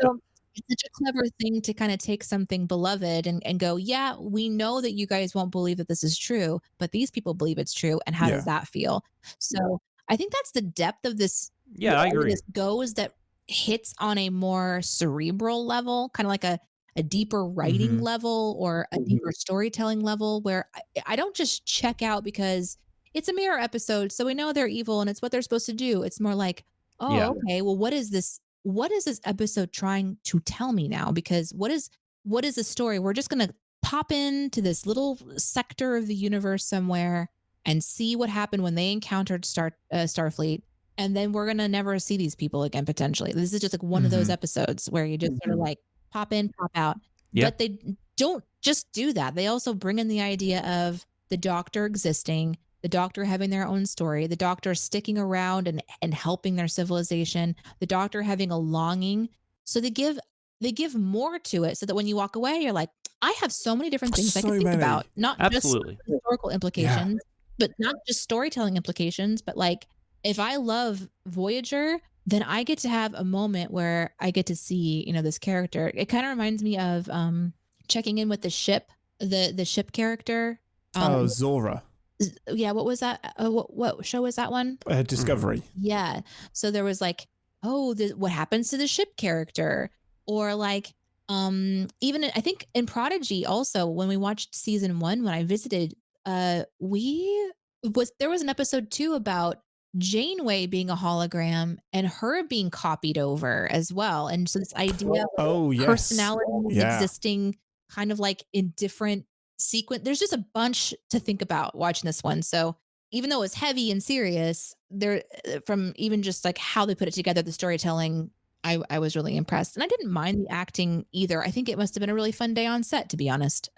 So it's such a clever thing to kind of take something beloved and go, yeah, we know that you guys won't believe that this is true, but these people believe it's true. And how does that feel? So I think that's the depth of this. Yeah, I agree. This goes that hits on a more cerebral level, kind of like a deeper writing level or a deeper storytelling level, where I don't just check out because it's a mirror episode, so we know they're evil and it's what they're supposed to do. It's more like, okay, well, what is this episode trying to tell me now? Because what is the story? We're just going to pop into this little sector of the universe somewhere and see what happened when they encountered Starfleet. And then we're going to never see these people again, potentially. This is just like one of those episodes where you just sort of like pop in, pop out. But they don't just do that. They also bring in the idea of the Doctor existing, the Doctor having their own story, the Doctor sticking around and helping their civilization, the Doctor having a longing. So they give more to it, so that when you walk away, you're like, I have so many different things I can think about. Not just historical implications, but not just storytelling implications, but like, if I love Voyager, then I get to have a moment where I get to see, this character. It kind of reminds me of checking in with the ship ship character. Zora. Yeah, what was that? What show was that one? Discovery. Yeah. So there was like, what happens to the ship character? or like even I think in Prodigy also, when we watched season 1, when I visited, there was an episode too about Janeway being a hologram and her being copied over as well. And so this idea of Oh, yes. personality Yeah. existing kind of like in different sequence. There's just a bunch to think about watching this one. So even though it's heavy and serious, there from even just like how they put it together, the storytelling, I was really impressed. And I didn't mind the acting either. I think it must have been a really fun day on set, to be honest.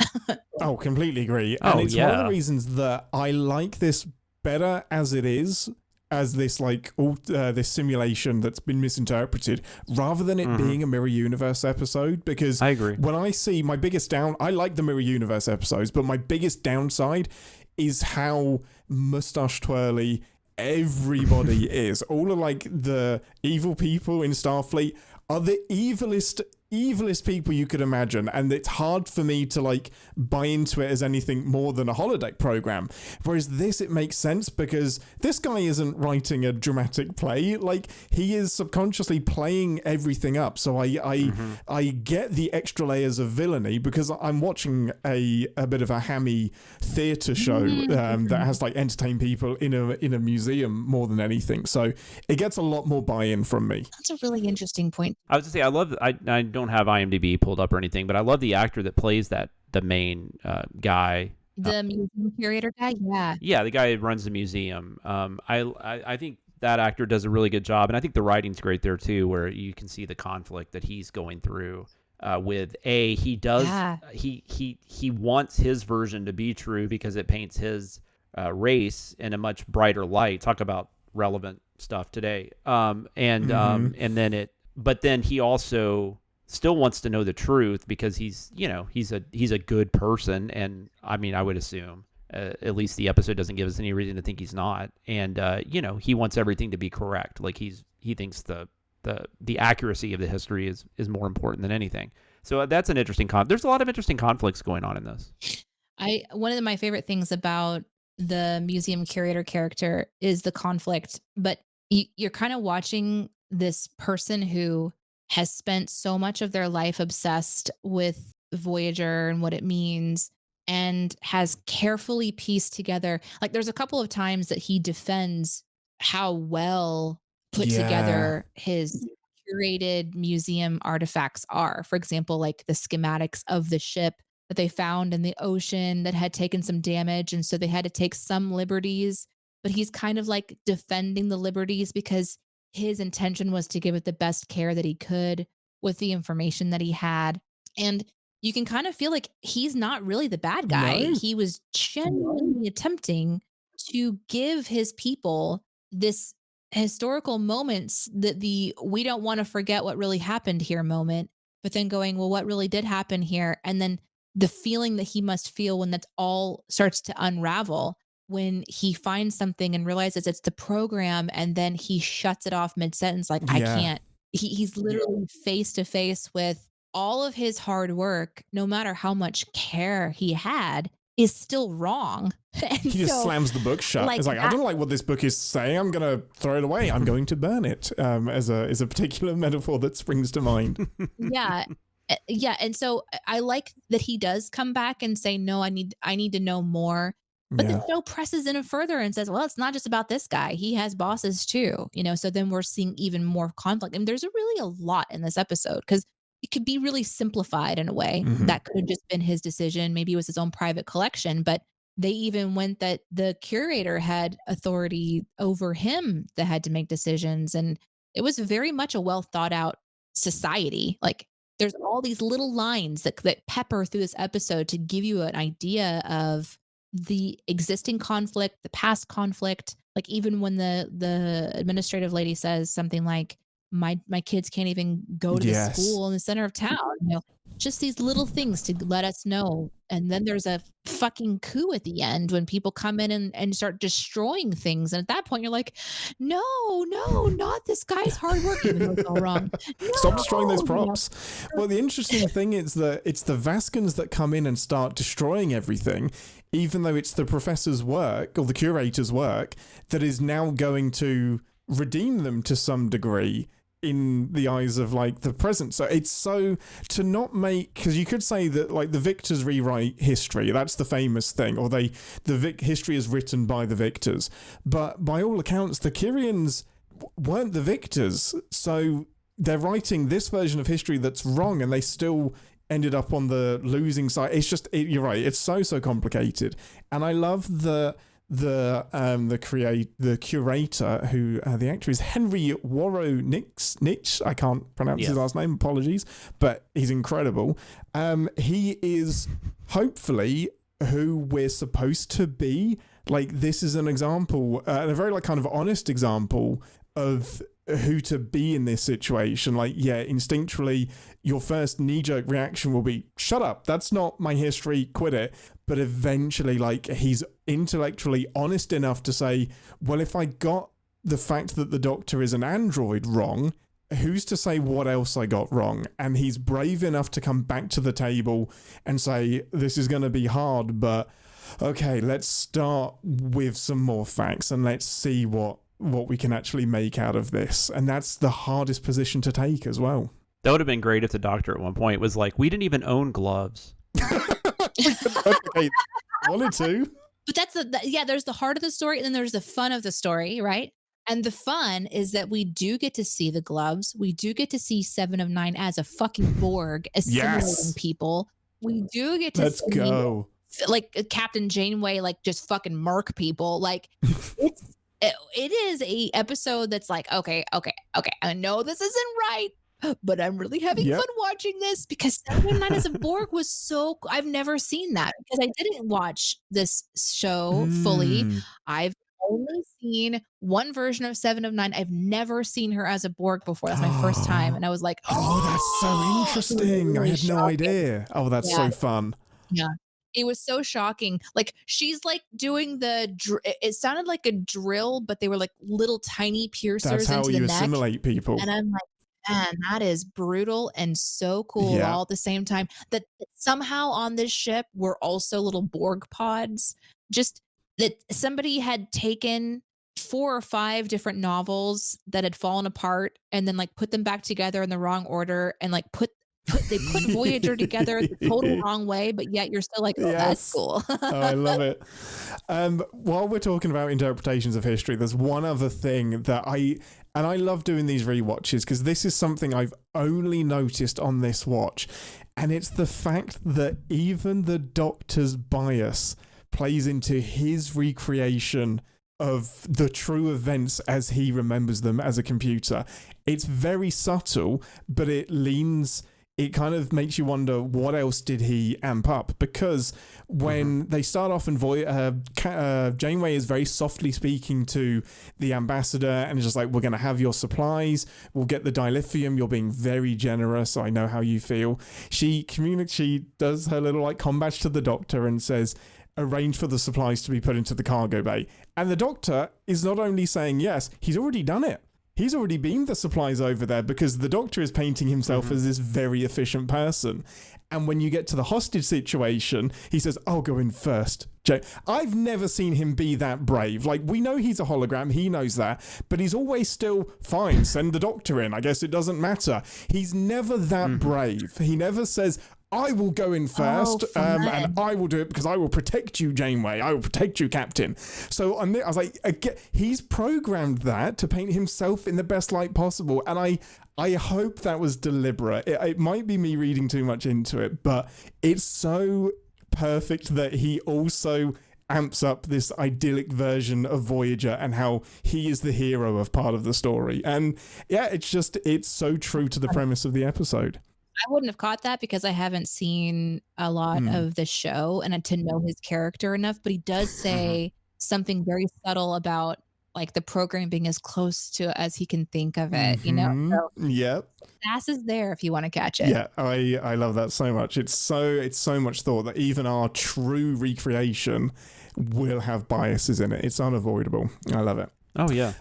Oh, completely agree. Oh, And it's one of yeah. the reasons that I like this better as it is, as this like this simulation that's been misinterpreted, rather than it being a mirror universe episode. Because I agree. when I see my biggest I like the mirror universe episodes, but my biggest downside is how mustache twirly everybody is. All of like the evil people in Starfleet are the evilest people you could imagine, and it's hard for me to like buy into it as anything more than a holodeck program. Whereas this, it makes sense because this guy isn't writing a dramatic play, like he is subconsciously playing everything up. So I get the extra layers of villainy because I'm watching a bit of a hammy theater show that has like entertained people in a museum more than anything. So it gets a lot more buy-in from me. That's a really interesting point. I was to say, I don't have IMDb pulled up or anything, but I love the actor that plays the main guy. The museum curator guy, yeah. Yeah, the guy who runs the museum. I think that actor does a really good job, and I think the writing's great there too, where you can see the conflict that he's going through. He wants his version to be true because it paints his race in a much brighter light. Talk about relevant stuff today. But then he also still wants to know the truth because he's a good person, and I mean, I would assume at least the episode doesn't give us any reason to think he's not, and he wants everything to be correct. Like he thinks the accuracy of the history is more important than anything. So that's an interesting there's a lot of interesting conflicts going on in this. One of my favorite things about the museum curator character is the conflict, but you're kind of watching this person who has spent so much of their life obsessed with Voyager and what it means, and has carefully pieced together. Like there's a couple of times that he defends how well put together his curated museum artifacts are. For example, like the schematics of the ship that they found in the ocean that had taken some damage, and so they had to take some liberties, but he's kind of like defending the liberties because his intention was to give it the best care that he could with the information that he had. And you can kind of feel like he's not really the bad guy. No. He was genuinely attempting to give his people this historical moments, that we don't want to forget what really happened here moment, but then going, well, what really did happen here? And then the feeling that he must feel when that all starts to unravel, when he finds something and realizes it's the program, and then he shuts it off mid-sentence, like, I can't. He's literally face to face with all of his hard work, no matter how much care he had, is still wrong. And he just slams the book shut. It's like, I don't like what this book is saying. I'm going to throw it away. I'm going to burn it, as a particular metaphor that springs to mind. Yeah. Yeah. And so I like that he does come back and say, no, I need to know more. But the show presses in further and says, well, it's not just about this guy. He has bosses too, so then we're seeing even more conflict. And there's really a lot in this episode because it could be really simplified in a way. That could have just been his decision. Maybe it was his own private collection, but they even went that the curator had authority over him that had to make decisions. And it was very much a well thought out society. Like there's all these little lines that pepper through this episode to give you an idea of the existing conflict, the past conflict. Like even when the administrative lady says something like, my kids can't even go to the school in the center of town, just these little things to let us know. And then there's a fucking coup at the end when people come in and start destroying things. And at that point you're like, no, not this guy's hard work, even though it's all wrong. Stop destroying those props. Well, the interesting thing is that it's the Vaskans that come in and start destroying everything, even though it's the professor's work or the curator's work that is now going to redeem them to some degree. in the eyes of like the present. So it's so to not make, because you could say that like the victors rewrite history. That's the famous thing, or history is written by the victors. But by all accounts, the Kyrians weren't the victors. So they're writing this version of history that's wrong, and they still ended up on the losing side. It's just you're right. It's so complicated, and I love the curator, who the actor is Henry Warrow-Nix. I can't pronounce his last name, apologies, but he's incredible. He is hopefully who we're supposed to be. Like, this is an example, a very like kind of honest example of who to be in this situation. Like, yeah, instinctually your first knee-jerk reaction will be, shut up, that's not my history, quit it. But eventually, like, he's intellectually honest enough to say, well, if I got the fact that the Doctor is an android wrong, who's to say what else I got wrong? And he's brave enough to come back to the table and say, this is going to be hard, but okay, let's start with some more facts and let's see what we can actually make out of this. And that's the hardest position to take as well. That would have been great if the Doctor at one point was like, we didn't even own gloves. Okay, wanted to. But that's there's the heart of the story, and then there's the fun of the story, right? And the fun is that we do get to see the gloves. We do get to see 7 of 9 as a fucking Borg assimilating people. We do get to Let's go. Like Captain Janeway, like just fucking murk people. Like it is a episode that's like, okay. I know this isn't right, but I'm really having fun watching this, because 7 of 9 as a Borg was so. I've never seen that because I didn't watch this show fully. I've only seen one version of 7 of 9. I've never seen her as a Borg before. That's my first time, and I was like, oh, that's so interesting. I had no idea. Oh, that's so fun. Yeah. It was so shocking. Like, she's like doing it sounded like a drill, but they were like little tiny piercers That's how into the you neck. assimilate people. And I'm like, man, that is brutal and so cool all at the same time. That somehow on this ship were also little Borg pods. Just that somebody had taken 4 or 5 different novels that had fallen apart and then like put them back together in the wrong order, and like they put Voyager together the total wrong way, but yet you're still like, oh, that's cool. Oh, I love it. While we're talking about interpretations of history, there's one other thing that I love doing these rewatches, because this is something I've only noticed on this watch, and it's the fact that even the Doctor's bias plays into his recreation of the true events as he remembers them as a computer. It's very subtle, but it kind of makes you wonder, what else did he amp up? Because when they start off in Janeway is very softly speaking to the ambassador, and it's just like, we're going to have your supplies, we'll get the dilithium, you're being very generous, I know how you feel. She does her little like combats to the Doctor and says, arrange for the supplies to be put into the cargo bay. And the Doctor is not only saying yes, he's already done it. He's already beamed the supplies over there, because the Doctor is painting himself as this very efficient person. And when you get to the hostage situation, he says, I'll go in first. I've never seen him be that brave. Like, we know he's a hologram, he knows that, but he's always still, fine, send the Doctor in, I guess it doesn't matter. He's never that brave. He never says, I will go in first, and I will do it because I will protect you, Janeway. I will protect you, Captain. So I was like, he's programmed that to paint himself in the best light possible, and I hope that was deliberate. It might be me reading too much into it, but it's so perfect that he also amps up this idyllic version of Voyager and how he is the hero of part of the story. And yeah, it's so true to the premise of the episode. I wouldn't have caught that because I haven't seen a lot of the show and to know his character enough, but he does say something very subtle about like the program being as close to as he can think of it, you know? So yep. Sass is there if you want to catch it. Yeah, I love that so much. It's so much thought that even our true recreation will have biases in it. It's unavoidable. I love it. Oh, yeah.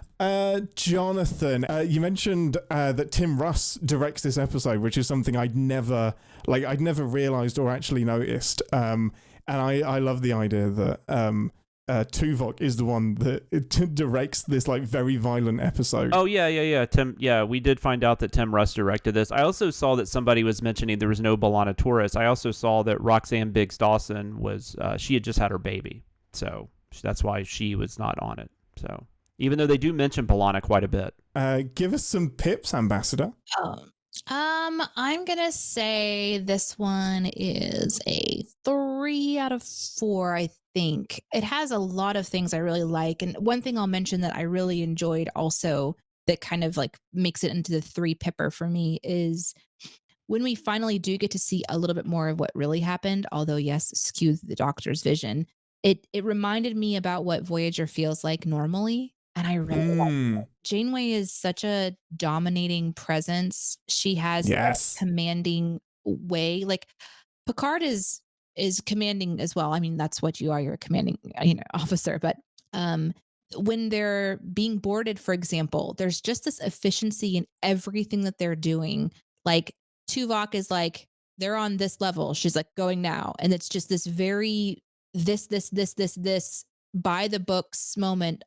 Jonathan, you mentioned that Tim Russ directs this episode, which is something I'd never realized or actually noticed. And I love the idea that Tuvok is the one that directs this like very violent episode. Oh yeah. Tim, we did find out that Tim Russ directed this. I also saw that somebody was mentioning there was no B'Elanna Torres. I also saw that Roxanne Biggs Dawson was she had just had her baby, so that's why she was not on it. So even though they do mention B'Elanna quite a bit. Give us some pips, Ambassador. I'm gonna say this one is a 3 out of 4. I think it has a lot of things I really like, and one thing I'll mention that I really enjoyed also that kind of like makes it into the 3 pipper for me is when we finally do get to see a little bit more of what really happened. Although yes, skew the Doctor's vision. It reminded me about what Voyager feels like normally, and I really like it. Janeway is such a dominating presence. She has a commanding way. Like Picard is commanding as well. I mean, that's what you are. You're a commanding, officer. But when they're being boarded, for example, there's just this efficiency in everything that they're doing. Like Tuvok is like, they're on this level. She's like, going now. And it's just this very this by the books moment.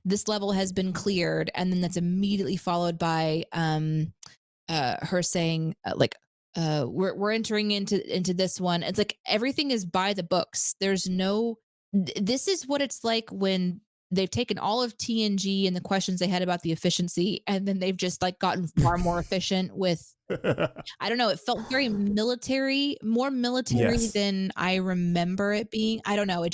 This level has been cleared, and then that's immediately followed by her saying we're entering into this one. It's like everything is by the books. There's no this is what it's like when they've taken all of TNG and the questions they had about the efficiency, and then they've just like gotten far more efficient with I don't know, it felt very military, more military than I remember it being. I don't know,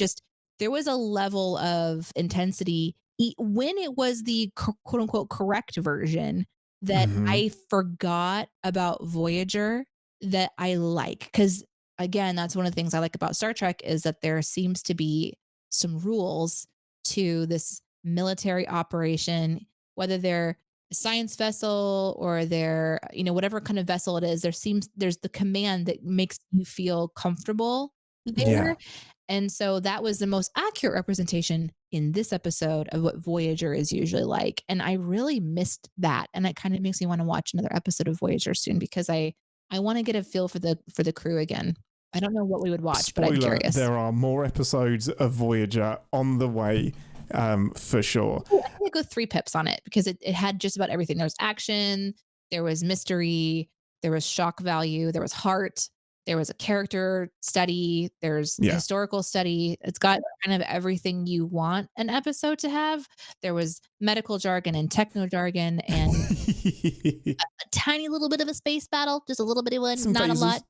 there was a level of intensity when it was the quote unquote correct version that I forgot about Voyager that I like. Because again, that's one of the things I like about Star Trek is that there seems to be some rules to this military operation, whether they're a science vessel or they're, whatever kind of vessel it is, there's the command that makes you feel comfortable there. Yeah. And so that was the most accurate representation in this episode of what Voyager is usually like. And I really missed that. And it kind of makes me want to watch another episode of Voyager soon because I want to get a feel for the crew again. I don't know what we would watch, Spoiler, but I'm curious. There are more episodes of Voyager on the way, for sure. I'm going to go 3 pips on it because it had just about everything. There was action, there was mystery, there was shock value, there was heart, there was a character study, there's historical study. It's got kind of everything you want an episode to have. There was medical jargon and techno jargon and a tiny little bit of a space battle, just a little bit of one, not phases. A lot,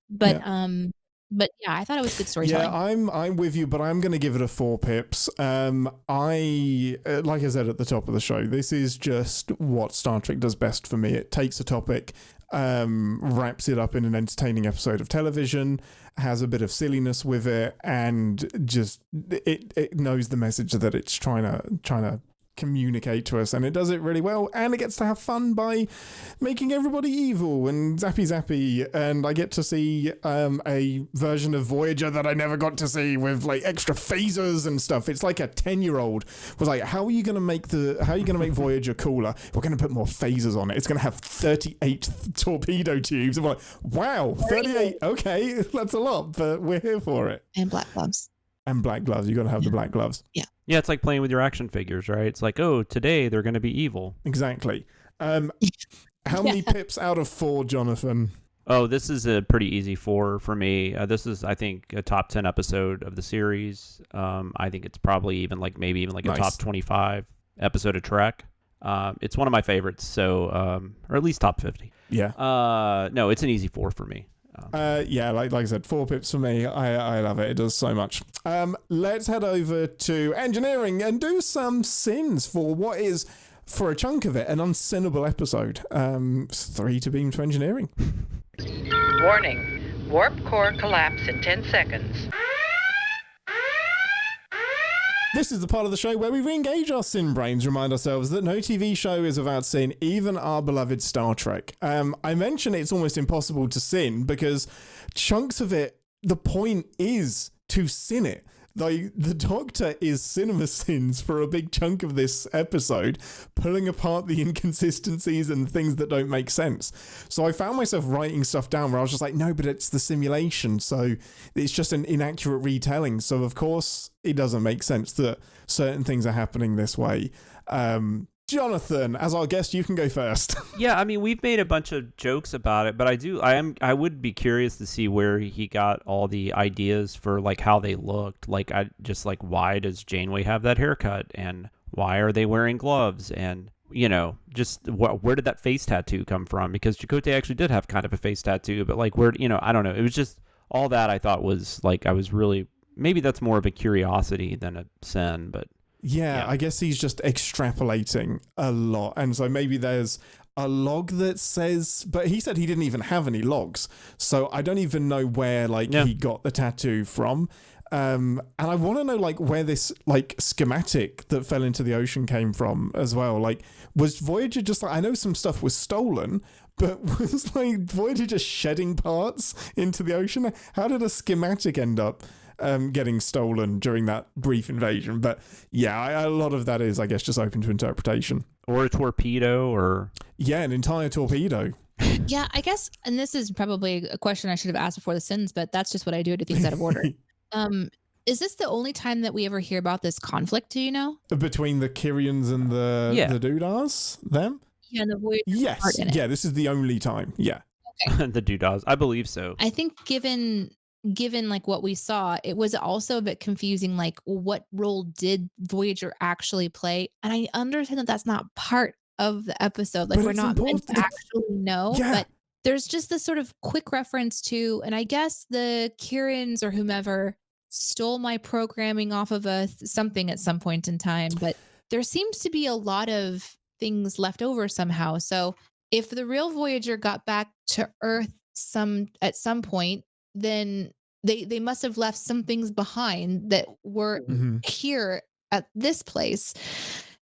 but yeah, I thought it was good storytelling. Yeah, I'm with you, but I'm going to give it a 4 pips. I like I said at the top of the show, this is just what Star Trek does best for me. It takes a topic, wraps it up in an entertaining episode of television, has a bit of silliness with it, and just it knows the message that it's trying to communicate to us, and it does it really well, and it gets to have fun by making everybody evil and zappy, and I get to see a version of Voyager that I never got to see with like extra phasers and stuff. It's like a 10-year-old was like, how are you going to make Voyager cooler? We're going to put more phasers on it. It's going to have 38 torpedo tubes. I'm like, wow, 38, okay, that's a lot, but we're here for it. And black gloves. And black gloves. You got to have the black gloves. Yeah. Yeah, it's like playing with your action figures, right? It's like, oh, today they're going to be evil. Exactly. How many pips out of 4, Jonathan? Oh, this is a pretty easy 4 for me. This is, I think, a top 10 episode of the series. I think it's probably even like a top 25 episode of Trek. It's one of my favorites, so or at least top 50. Yeah. No, it's an easy 4 for me. Yeah, like I said, 4 pips for me. I love it. It does so much. Let's head over to engineering and do some sins for what is, for a chunk of it, an unsinnable episode. 3 to beam to engineering. Warning. Warp core collapse in 10 seconds. This is the part of the show where we re-engage our sin brains, remind ourselves that no TV show is without sin, even our beloved Star Trek. I mention it's almost impossible to sin because chunks of it, the point is to sin it. Like, the Doctor is CinemaSins for a big chunk of this episode, pulling apart the inconsistencies and things that don't make sense. So I found myself writing stuff down where I was just like, no, but it's the simulation, so it's just an inaccurate retelling. So of course it doesn't make sense that certain things are happening this way. Jonathan, as our guest, you can go first. Yeah, I mean, we've made a bunch of jokes about it, but I would be curious to see where he got all the ideas for like how they looked. Like, why does Janeway have that haircut, and why are they wearing gloves, and just where did that face tattoo come from? Because Chakotay actually did have kind of a face tattoo, but like, where, I don't know. It was just all that I thought was like, I was really, maybe that's more of a curiosity than a sin, but. Yeah, I guess he's just extrapolating a lot. And so maybe there's a log that says, but he said he didn't even have any logs. So I don't even know where he got the tattoo from. And I want to know where this schematic that fell into the ocean came from as well. Like, was Voyager just I know some stuff was stolen, but was Voyager just shedding parts into the ocean? How did a schematic end up getting stolen during that brief invasion? But yeah, a lot of that is, I guess, just open to interpretation. Or a torpedo, or an entire torpedo. Yeah, I guess, and this is probably a question I should have asked before the sins, but that's just what I do things out of order. Is this the only time that we ever hear about this conflict? Do you know? Between the Kyrians and the Doodahs, them? Yeah, and the Voyager. Yes. Yeah, this is the only time. Yeah. Okay. The Doodahs, I believe so. I think given what we saw, it was also a bit confusing, what role did Voyager actually play? And I understand that that's not part of the episode. We're not meant to actually know, but there's just this sort of quick reference to, and I guess the Kyrians or whomever stole my programming off of something at some point in time, but there seems to be a lot of things left over somehow. So if the real Voyager got back to Earth at some point, then they must have left some things behind that were here at this place.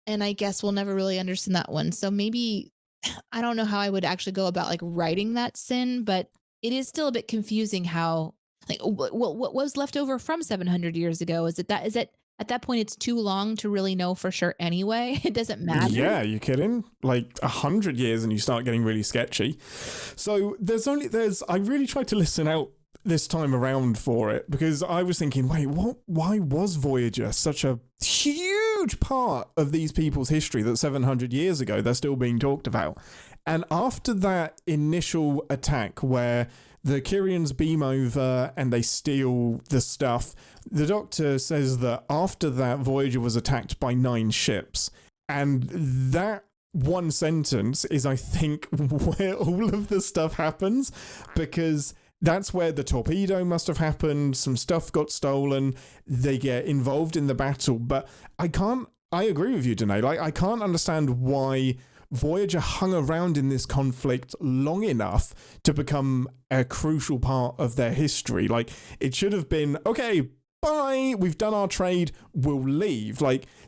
And I guess we'll never really understand that one. So maybe, I don't know how I would actually go about writing that sin, but it is still a bit confusing how, what was left over from 700 years ago? Is it at that point it's too long to really know for sure anyway? It doesn't matter. Yeah, you kidding? 100 years and you start getting really sketchy. So I really tried to listen out this time around for it, because I was thinking, why was Voyager such a huge part of these people's history that 700 years ago they're still being talked about? And after that initial attack where the Kyrians beam over and they steal the stuff, the Doctor says that after that Voyager was attacked by 9 ships. And that one sentence is, I think, where all of the stuff happens, because that's where the torpedo must have happened. Some stuff got stolen. They get involved in the battle. But I agree with you, Deneé. I can't understand why Voyager hung around in this conflict long enough to become a crucial part of their history. It should have been, okay, bye, we've done our trade, we'll leave.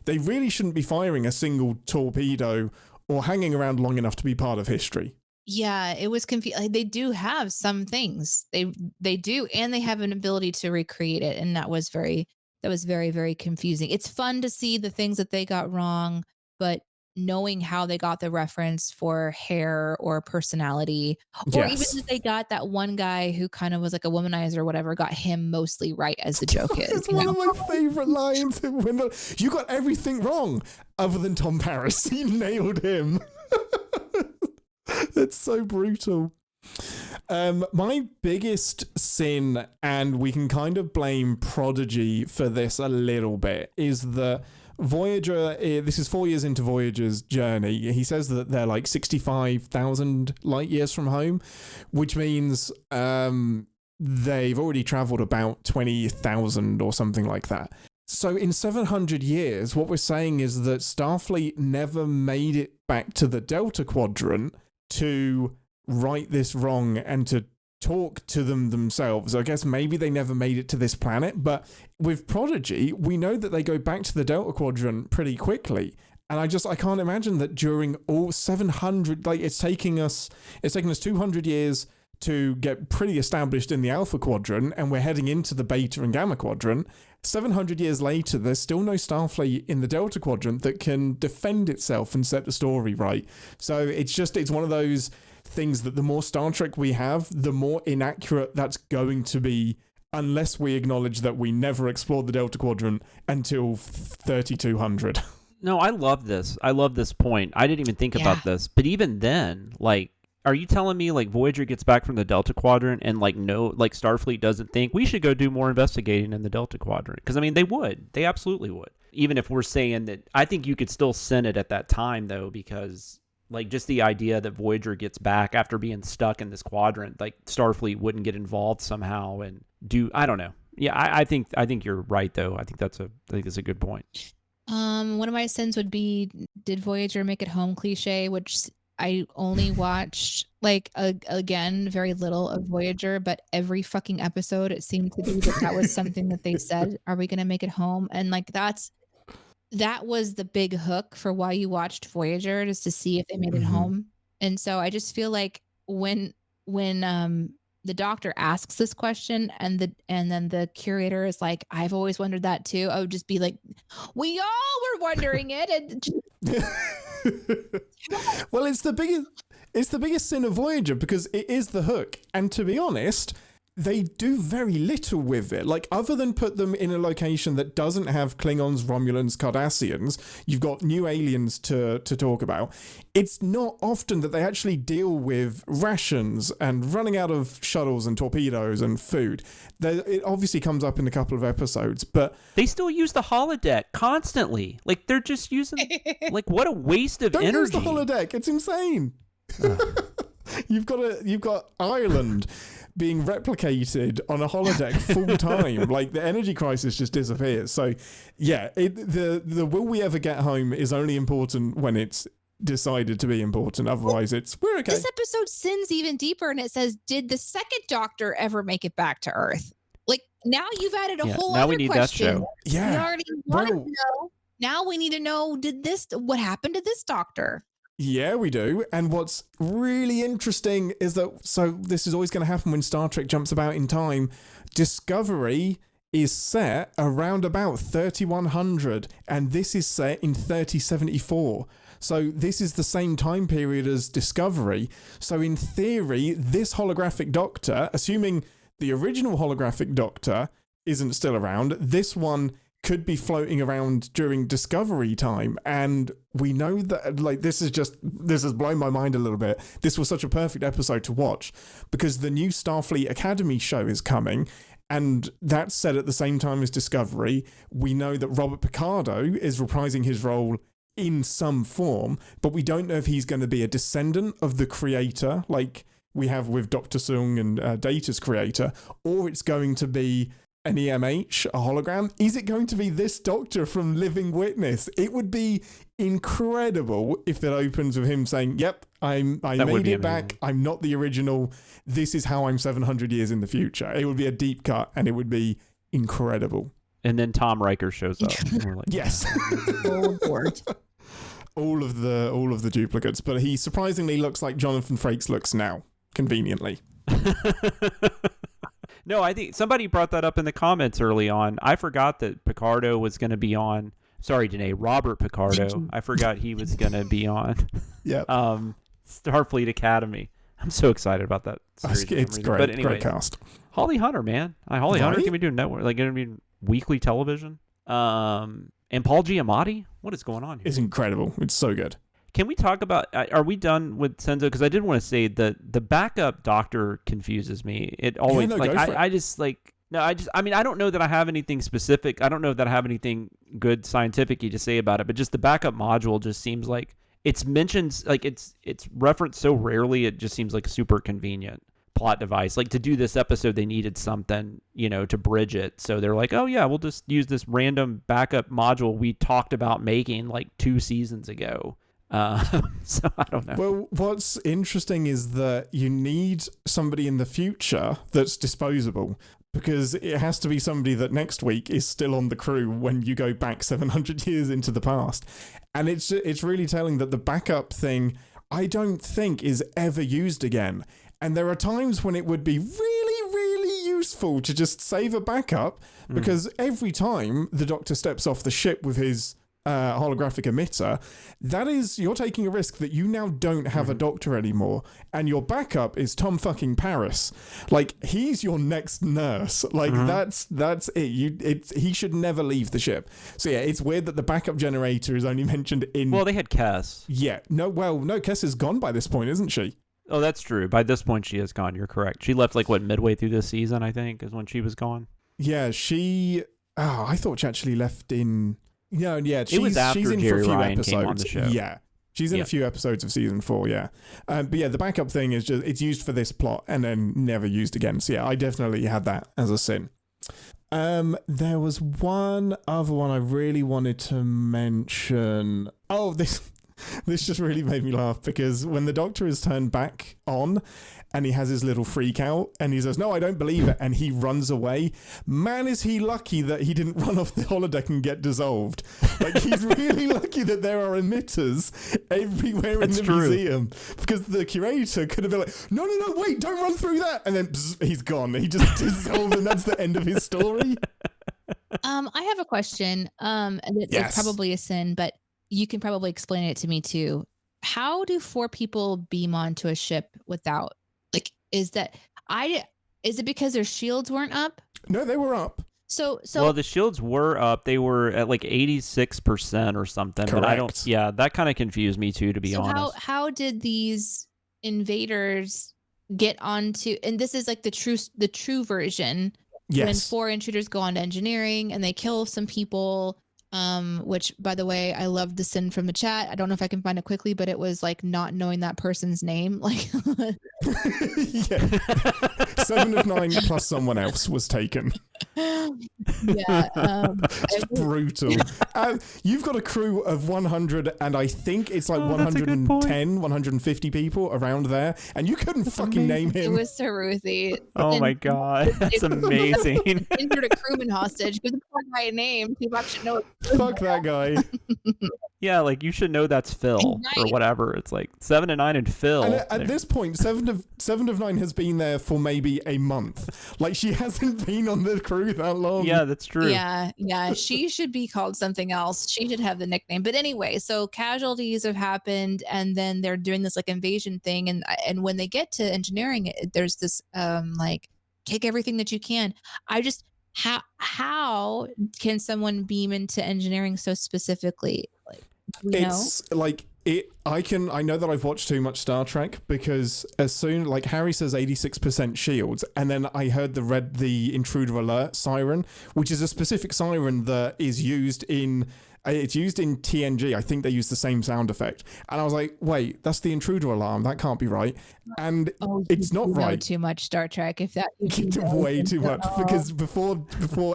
They really shouldn't be firing a single torpedo or hanging around long enough to be part of history. Yeah, it was confusing. They do have some things. They do, and they have an ability to recreate it, and that was very, very confusing. It's fun to see the things that they got wrong, but knowing how they got the reference for hair or personality, or even if they got that one guy who kind of was like a womanizer or whatever, got him mostly right, as the joke is. It's one of my favorite lines. You got everything wrong other than Tom Paris. You nailed him. It's so brutal. My biggest sin, and we can kind of blame Prodigy for this a little bit, is that Voyager, this is 4 years into Voyager's journey. He says that they're 65,000 light years from home, which means they've already traveled about 20,000 or something like that. So in 700 years, what we're saying is that Starfleet never made it back to the Delta Quadrant to right this wrong and to talk to them themselves. I guess maybe they never made it to this planet, but with Prodigy, we know that they go back to the Delta Quadrant pretty quickly. And I can't imagine that during all 700, it's taking us 200 years to get pretty established in the Alpha Quadrant, and we're heading into the Beta and Gamma Quadrant. 700 years later, there's still no Starfleet in the Delta Quadrant that can defend itself and set the story right. So it's one of those things that the more Star Trek we have, the more inaccurate that's going to be, unless we acknowledge that we never explored the Delta Quadrant until 3200. No, I love this. I love this point. I didn't even think about this. But even then, like, are you telling me like Voyager gets back from the Delta Quadrant and like Starfleet doesn't think we should go do more investigating in the Delta Quadrant? Because I mean, they would. They absolutely would. Even if we're saying that, I think you could still send it at that time though, because like just the idea that Voyager gets back after being stuck in this quadrant, like Starfleet wouldn't get involved somehow and do, I don't know. Yeah, I think you're right though. I think that's a good point. One of my sins would be, did Voyager make it home cliche, which I only watched like again very little of Voyager, but every fucking episode it seemed to be that was something that they said, are we going to make it home? And like that was the big hook for why you watched Voyager, just to see if they made it home. And so I just feel like when the doctor asks this question and then the curator is like, I've always wondered that too, I would just be like, we all were wondering it. And well, it's the biggest sin of Voyager because it is the hook, and to be honest, they do very little with it. Like, other than put them in a location that doesn't have Klingons, Romulans, Cardassians, you've got new aliens to talk about. It's not often that they actually deal with rations and running out of shuttles and torpedoes and food. It obviously comes up in a couple of episodes, but they still use the holodeck constantly. Like, they're just using, like, what a waste of energy. Don't use the holodeck. It's insane. You've got Ireland being replicated on a holodeck full time. Like, the energy crisis just disappears. So yeah, the will we ever get home is only important when it's decided to be important. Otherwise we're okay. This episode sins even deeper, and it says, did the second Doctor ever make it back to Earth? Like, now you've added a whole now other we need question. that show. Yeah, we already wanted to know. Now we need to know, what happened to this Doctor? Yeah, we do. And what's really interesting is that, so this is always going to happen when Star Trek jumps about in time. Discovery is set around about 3100, and this is set in 3074. So this is the same time period as Discovery. So in theory, this holographic Doctor, assuming the original holographic Doctor isn't still around, this one could be floating around during Discovery time. And we know that, like, this has blown my mind a little bit. This was such a perfect episode to watch because the new Starfleet Academy show is coming, and that's set at the same time as Discovery. We know that Robert Picardo is reprising his role in some form, but we don't know if he's going to be a descendant of the creator, like we have with Dr. Soong and Data's creator, or it's going to be an EMH, a hologram. Is it going to be this Doctor from Living Witness? It would be incredible if it opens with him saying, yep, I made it back. I'm not the original. This is how I'm 700 years in the future. It would be a deep cut, and it would be incredible. And then Tom Riker shows up. Like, yes. Oh, Lord. all of the duplicates, but he surprisingly looks like Jonathan Frakes looks now, conveniently. No, I think somebody brought that up in the comments early on. I forgot that Picardo was going to be on. Sorry, Deneé, Robert Picardo. I forgot he was going to be on. Yeah. Starfleet Academy. I'm so excited about that series. It's great. But anyways, great cast. Holly Hunter, man. Holly Hunter can be doing network, like going to be weekly television. And Paul Giamatti. What is going on here? It's incredible. It's so good. Can we talk about, are we done with Senzo? Because I did want to say that the backup Doctor confuses me. It always, I mean, I don't know that I have anything specific. I don't know that I have anything good scientific-y to say about it, but just the backup module just seems like it's mentioned, like it's referenced so rarely, it just seems like a super convenient plot device. Like, to do this episode, they needed something, to bridge it. So they're like, oh yeah, we'll just use this random backup module we talked about making like 2 seasons ago. So I don't know. Well, what's interesting is that you need somebody in the future that's disposable, because it has to be somebody that next week is still on the crew when you go back 700 years into the past. And it's really telling that the backup thing, I don't think, is ever used again. And there are times when it would be really, really useful to just save a backup, because every time the Doctor steps off the ship with his holographic emitter, that is, you're taking a risk that you now don't have a Doctor anymore, and your backup is Tom fucking Paris. Like, he's your next nurse. Like, that's it. He should never leave the ship. So yeah, it's weird that the backup generator is only mentioned in... Well, they had Cass. Yeah. No, Cass is gone by this point, isn't she? Oh, that's true. By this point, she is gone. You're correct. She left, like, what, midway through this season, I think, is when she was gone. Yeah, she... Oh, I thought she actually left in... No, yeah, it was after she's in Jerry for a few Ryan episodes. came on the show. Yeah, she's in a few episodes of season 4. Yeah, but yeah, the backup thing is just it's used for this plot and then never used again. So yeah, I definitely had that as a sin. There was one other one I really wanted to mention. Oh, this just really made me laugh, because when the Doctor is turned back on and he has his little freak out and he says, "No, I don't believe it," and he runs away. Man, is he lucky that he didn't run off the holodeck and get dissolved. Like, he's really lucky that there are emitters everywhere in the museum, because the curator could have been like, no, wait, don't run through that. And then he's gone. He just dissolved, and that's the end of his story. I have a question. And it's probably a sin, but you can probably explain it to me too. How do 4 people beam onto a ship without, like, is it because their shields weren't up? No, they were up. So well, the shields were up. They were at like 86% or something. Correct. But I don't. Yeah, that kind of confused me too, to be honest. How did these invaders get onto? And this is like the true version. Yes. When 4 intruders go on to engineering and they kill some people. Which, by the way, I loved the sin from the chat. I don't know if I can find it quickly, but it was like not knowing that person's name. Like, yeah, 7 of 9 plus someone else was taken. Yeah, it's brutal. You've got a crew of 100, and I think it's like 110, 150 people around there, and you couldn't fucking name him. It was Saruthi. Oh my god, that's amazing. Injured a crewman hostage. Give the poor guy a name. People should know. Fuck that guy. Yeah, like, you should know that's Phil or whatever. It's like 7 of 9 and Phil. And at this point, 7 of 9 has been there for maybe a month. Like, she hasn't been on the crew that long. Yeah, that's true. Yeah. She should be called something else. She should have the nickname. But anyway, so casualties have happened, and then they're doing this like invasion thing, and when they get to engineering, there's this like, take everything that you can. How can someone beam into engineering so specifically? Like, it's like it. I know that I've watched too much Star Trek, because as soon, like, Harry says 86% shields, and then I heard the intruder alert siren, which is a specific siren that is used in. It's used in TNG. I think they use the same sound effect. And I was like, wait, that's the intruder alarm. That can't be right. And it's not right. Too much Star Trek. If that way too much, because before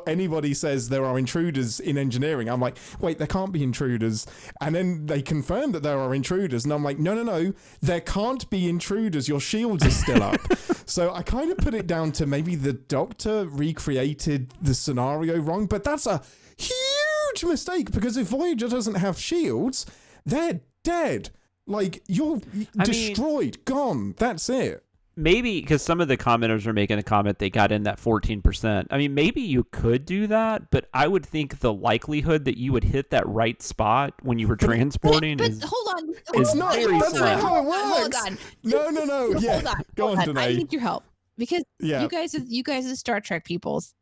anybody says there are intruders in engineering, I'm like, wait, there can't be intruders. And then they confirm that there are intruders, and I'm like, no, there can't be intruders. Your shields are still up. So I kind of put it down to maybe the Doctor recreated the scenario wrong, but that's a huge mistake, because if Voyager doesn't have shields, they're dead. Like, you're destroyed, gone. That's it. Maybe because some of the commenters are making a comment they got in that 14%. I mean, maybe you could do that, but I would think the likelihood that you would hit that right spot when you were transporting but hold on. It's not. That's not how it works. Hold on. No. Yeah. Go on, Deneé. I need your help, because you guys are Star Trek peoples.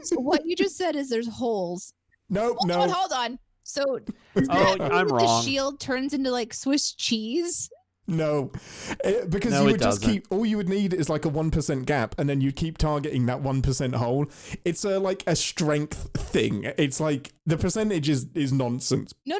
So what you just said is there's holes. No. Hold on. So I'm wrong. The shield turns into like Swiss cheese. No, because you would just keep. All you would need is like a 1% gap, and then you keep targeting that 1% hole. It's like a strength thing. It's like the percentage is nonsense. No.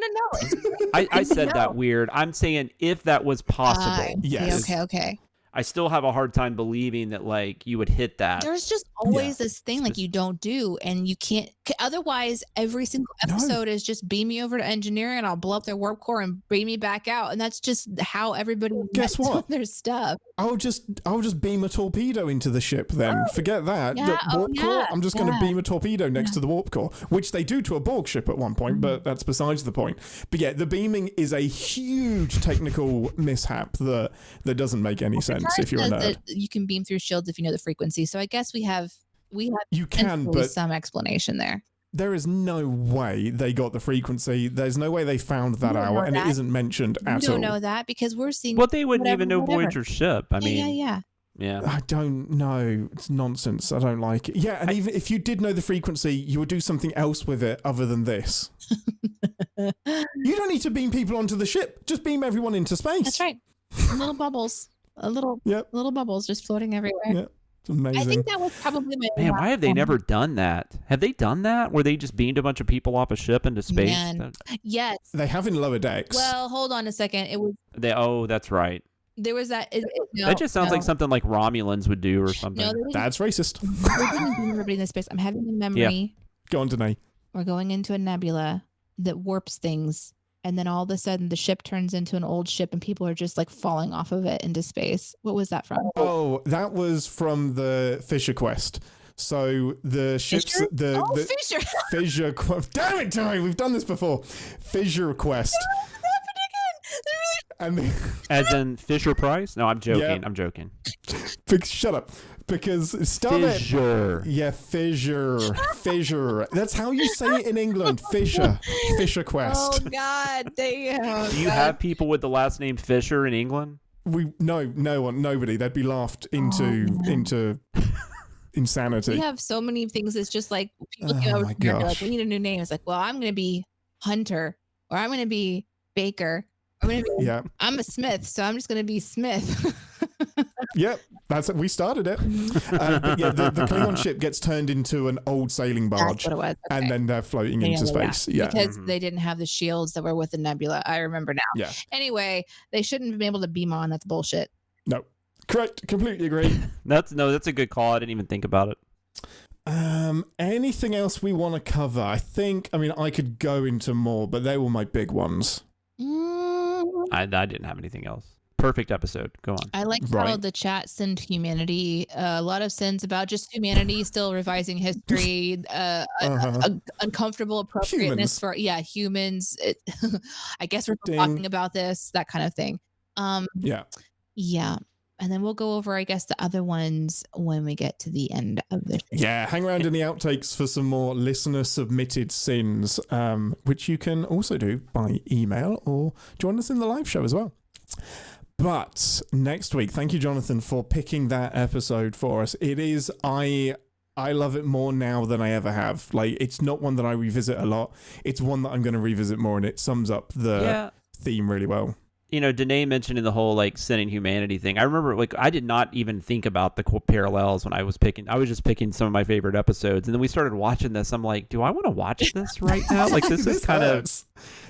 I said that weird. I'm saying if that was possible. Yes. Okay. I still have a hard time believing that, like, you would hit that. There's just always this thing like you don't do, and you can't, Otherwise, every single episode is just beam me over to engineering and I'll blow up their warp core and beam me back out. And that's just how everybody Guess gets what? their stuff. I'll just beam a torpedo into the ship then. Forget that. Yeah, The warp core, I'm just going to yeah. beam a torpedo next to the warp core, which they do to a Borg ship at one point, but that's besides the point. But yeah, the beaming is a huge technical mishap that doesn't make any sense if you're a nerd. You can beam through shields if you know the frequency. So I guess we have You can, potentially but some explanation there. there is no way they got the frequency. There's no way they found that don't know out, and it that. isn't mentioned We at all. don't know that because we're seeing. Well, they wouldn't even know whatever. Voyager's ship. I mean, Yeah. I don't know. It's nonsense. I don't like it. Yeah, and even if you did know the frequency, you would do something else with it other than this. You don't need to beam people onto the ship. Just beam everyone into space. That's right. Little bubbles, little bubbles just floating everywhere. Yep. It's amazing. I think that was probably my man, last why have they one. never done that? Have they done that where they just beamed a bunch of people off a ship into space? Man. Yes. They have in lower decks. Well, hold on a second. It was That's right. there was that. That just sounds like something like Romulans would do or something. No, they didn't, That's racist. they didn't beam everybody in space. I'm having a memory. Go on, Deneé. We're going into a nebula that warps things, and then all of a sudden the ship turns into an old ship, and people are just like falling off of it into space. What was that from? Oh, that was from the Fisher Quest. So the ships, Fisher? the Fisher. Fissure Quest. Damn it, Terry, we've done this before. Fissure Quest. And As in Fisher Price? No, I'm joking. Yeah. I'm joking. shut up, because stop it. Fissure. Yeah, fissure. That's how you say it in England. Fisher Quest. Oh God, damn. Do you have people with the last name Fisher in England? Nobody. They'd be laughed into insanity. We have so many things. It's just like people Oh came over my to America, gosh. like, we need a new name. It's like, well, I'm going to be Hunter, or I'm going to be Baker. Yeah. I'm a Smith, so I'm just going to be Smith. Yep, that's it. We started it. But yeah, the Klingon ship gets turned into an old sailing barge, That's what it was. Okay. and then they're floating into space. Yeah. Because they didn't have the shields that were with the nebula. I remember now. Yeah. Anyway, they shouldn't have been able to beam on. That's bullshit. No. Correct. Completely agree. That's a good call. I didn't even think about it. Anything else we want to cover? I mean, I could go into more, but they were my big ones. I didn't have anything else. Perfect episode. Go on. I like Right. how the chat sinned humanity. A lot of sins about just humanity still revising history. Uncomfortable appropriateness Humans. for humans. I guess we're Ding. talking about this, that kind of thing. Yeah. Yeah. And then we'll go over, I guess, the other ones when we get to the end of the show. Yeah. Hang around in the outtakes for some more listener submitted sins, which you can also do by email or join us in the live show as well. But next week, thank you, Jonathan, for picking that episode for us. It is, I love it more now than I ever have. Like, it's not one that I revisit a lot. It's one that I'm going to revisit more, and it sums up the theme really well. You know, Deneé mentioning the whole like sin and humanity thing. I remember I did not even think about the parallels when I was just picking some of my favorite episodes. And then we started watching this. I'm like, do I want to watch this right now? Like this is kind of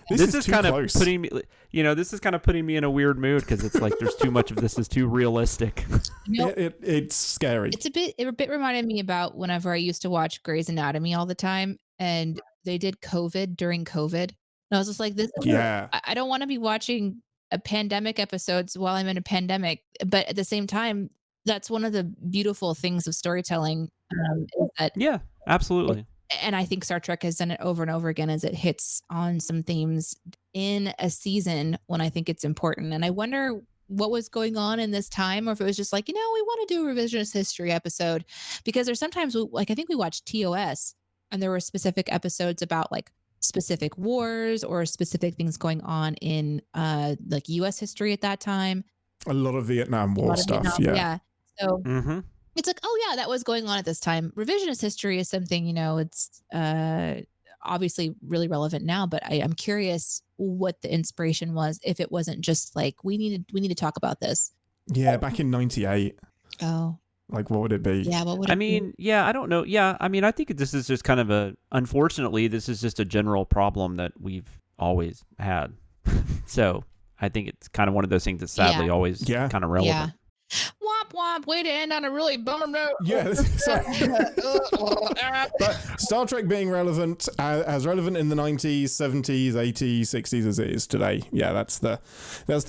this is kind of putting me, this is kind of putting me in a weird mood because it's like there's too much of this is too realistic. It's scary. It a bit reminded me about whenever I used to watch Grey's Anatomy all the time, and they did COVID during COVID. And I was just like, I don't want to be watching a pandemic episodes while I'm in a pandemic, but at the same time, that's one of the beautiful things of storytelling. Is that Absolutely. And I think Star Trek has done it over and over again as it hits on some themes in a season when I think it's important. And I wonder what was going on in this time, or if it was just like, we want to do a revisionist history episode, because there's sometimes I think we watched TOS and there were specific episodes about like specific wars or specific things going on in like U.S. history at that time. A lot of Vietnam War stuff. So Mm-hmm. it's like, that was going on at this time. Revisionist history is something, it's obviously really relevant now, but I'm curious what the inspiration was, if it wasn't just like, we need to talk about this. Yeah, back in 98. Oh. Like, what would it be? Yeah, what would it be? I don't know. Yeah, I mean, I think this is just kind of unfortunately, this is just a general problem that we've always had. So I think it's kind of one of those things that's sadly always kind of relevant. Womp womp. Way to end on a really bummer note. Yeah, sorry. But Star Trek being relevant, as relevant in the 90s, 70s, 80s, 60s as it is today. Yeah, that's the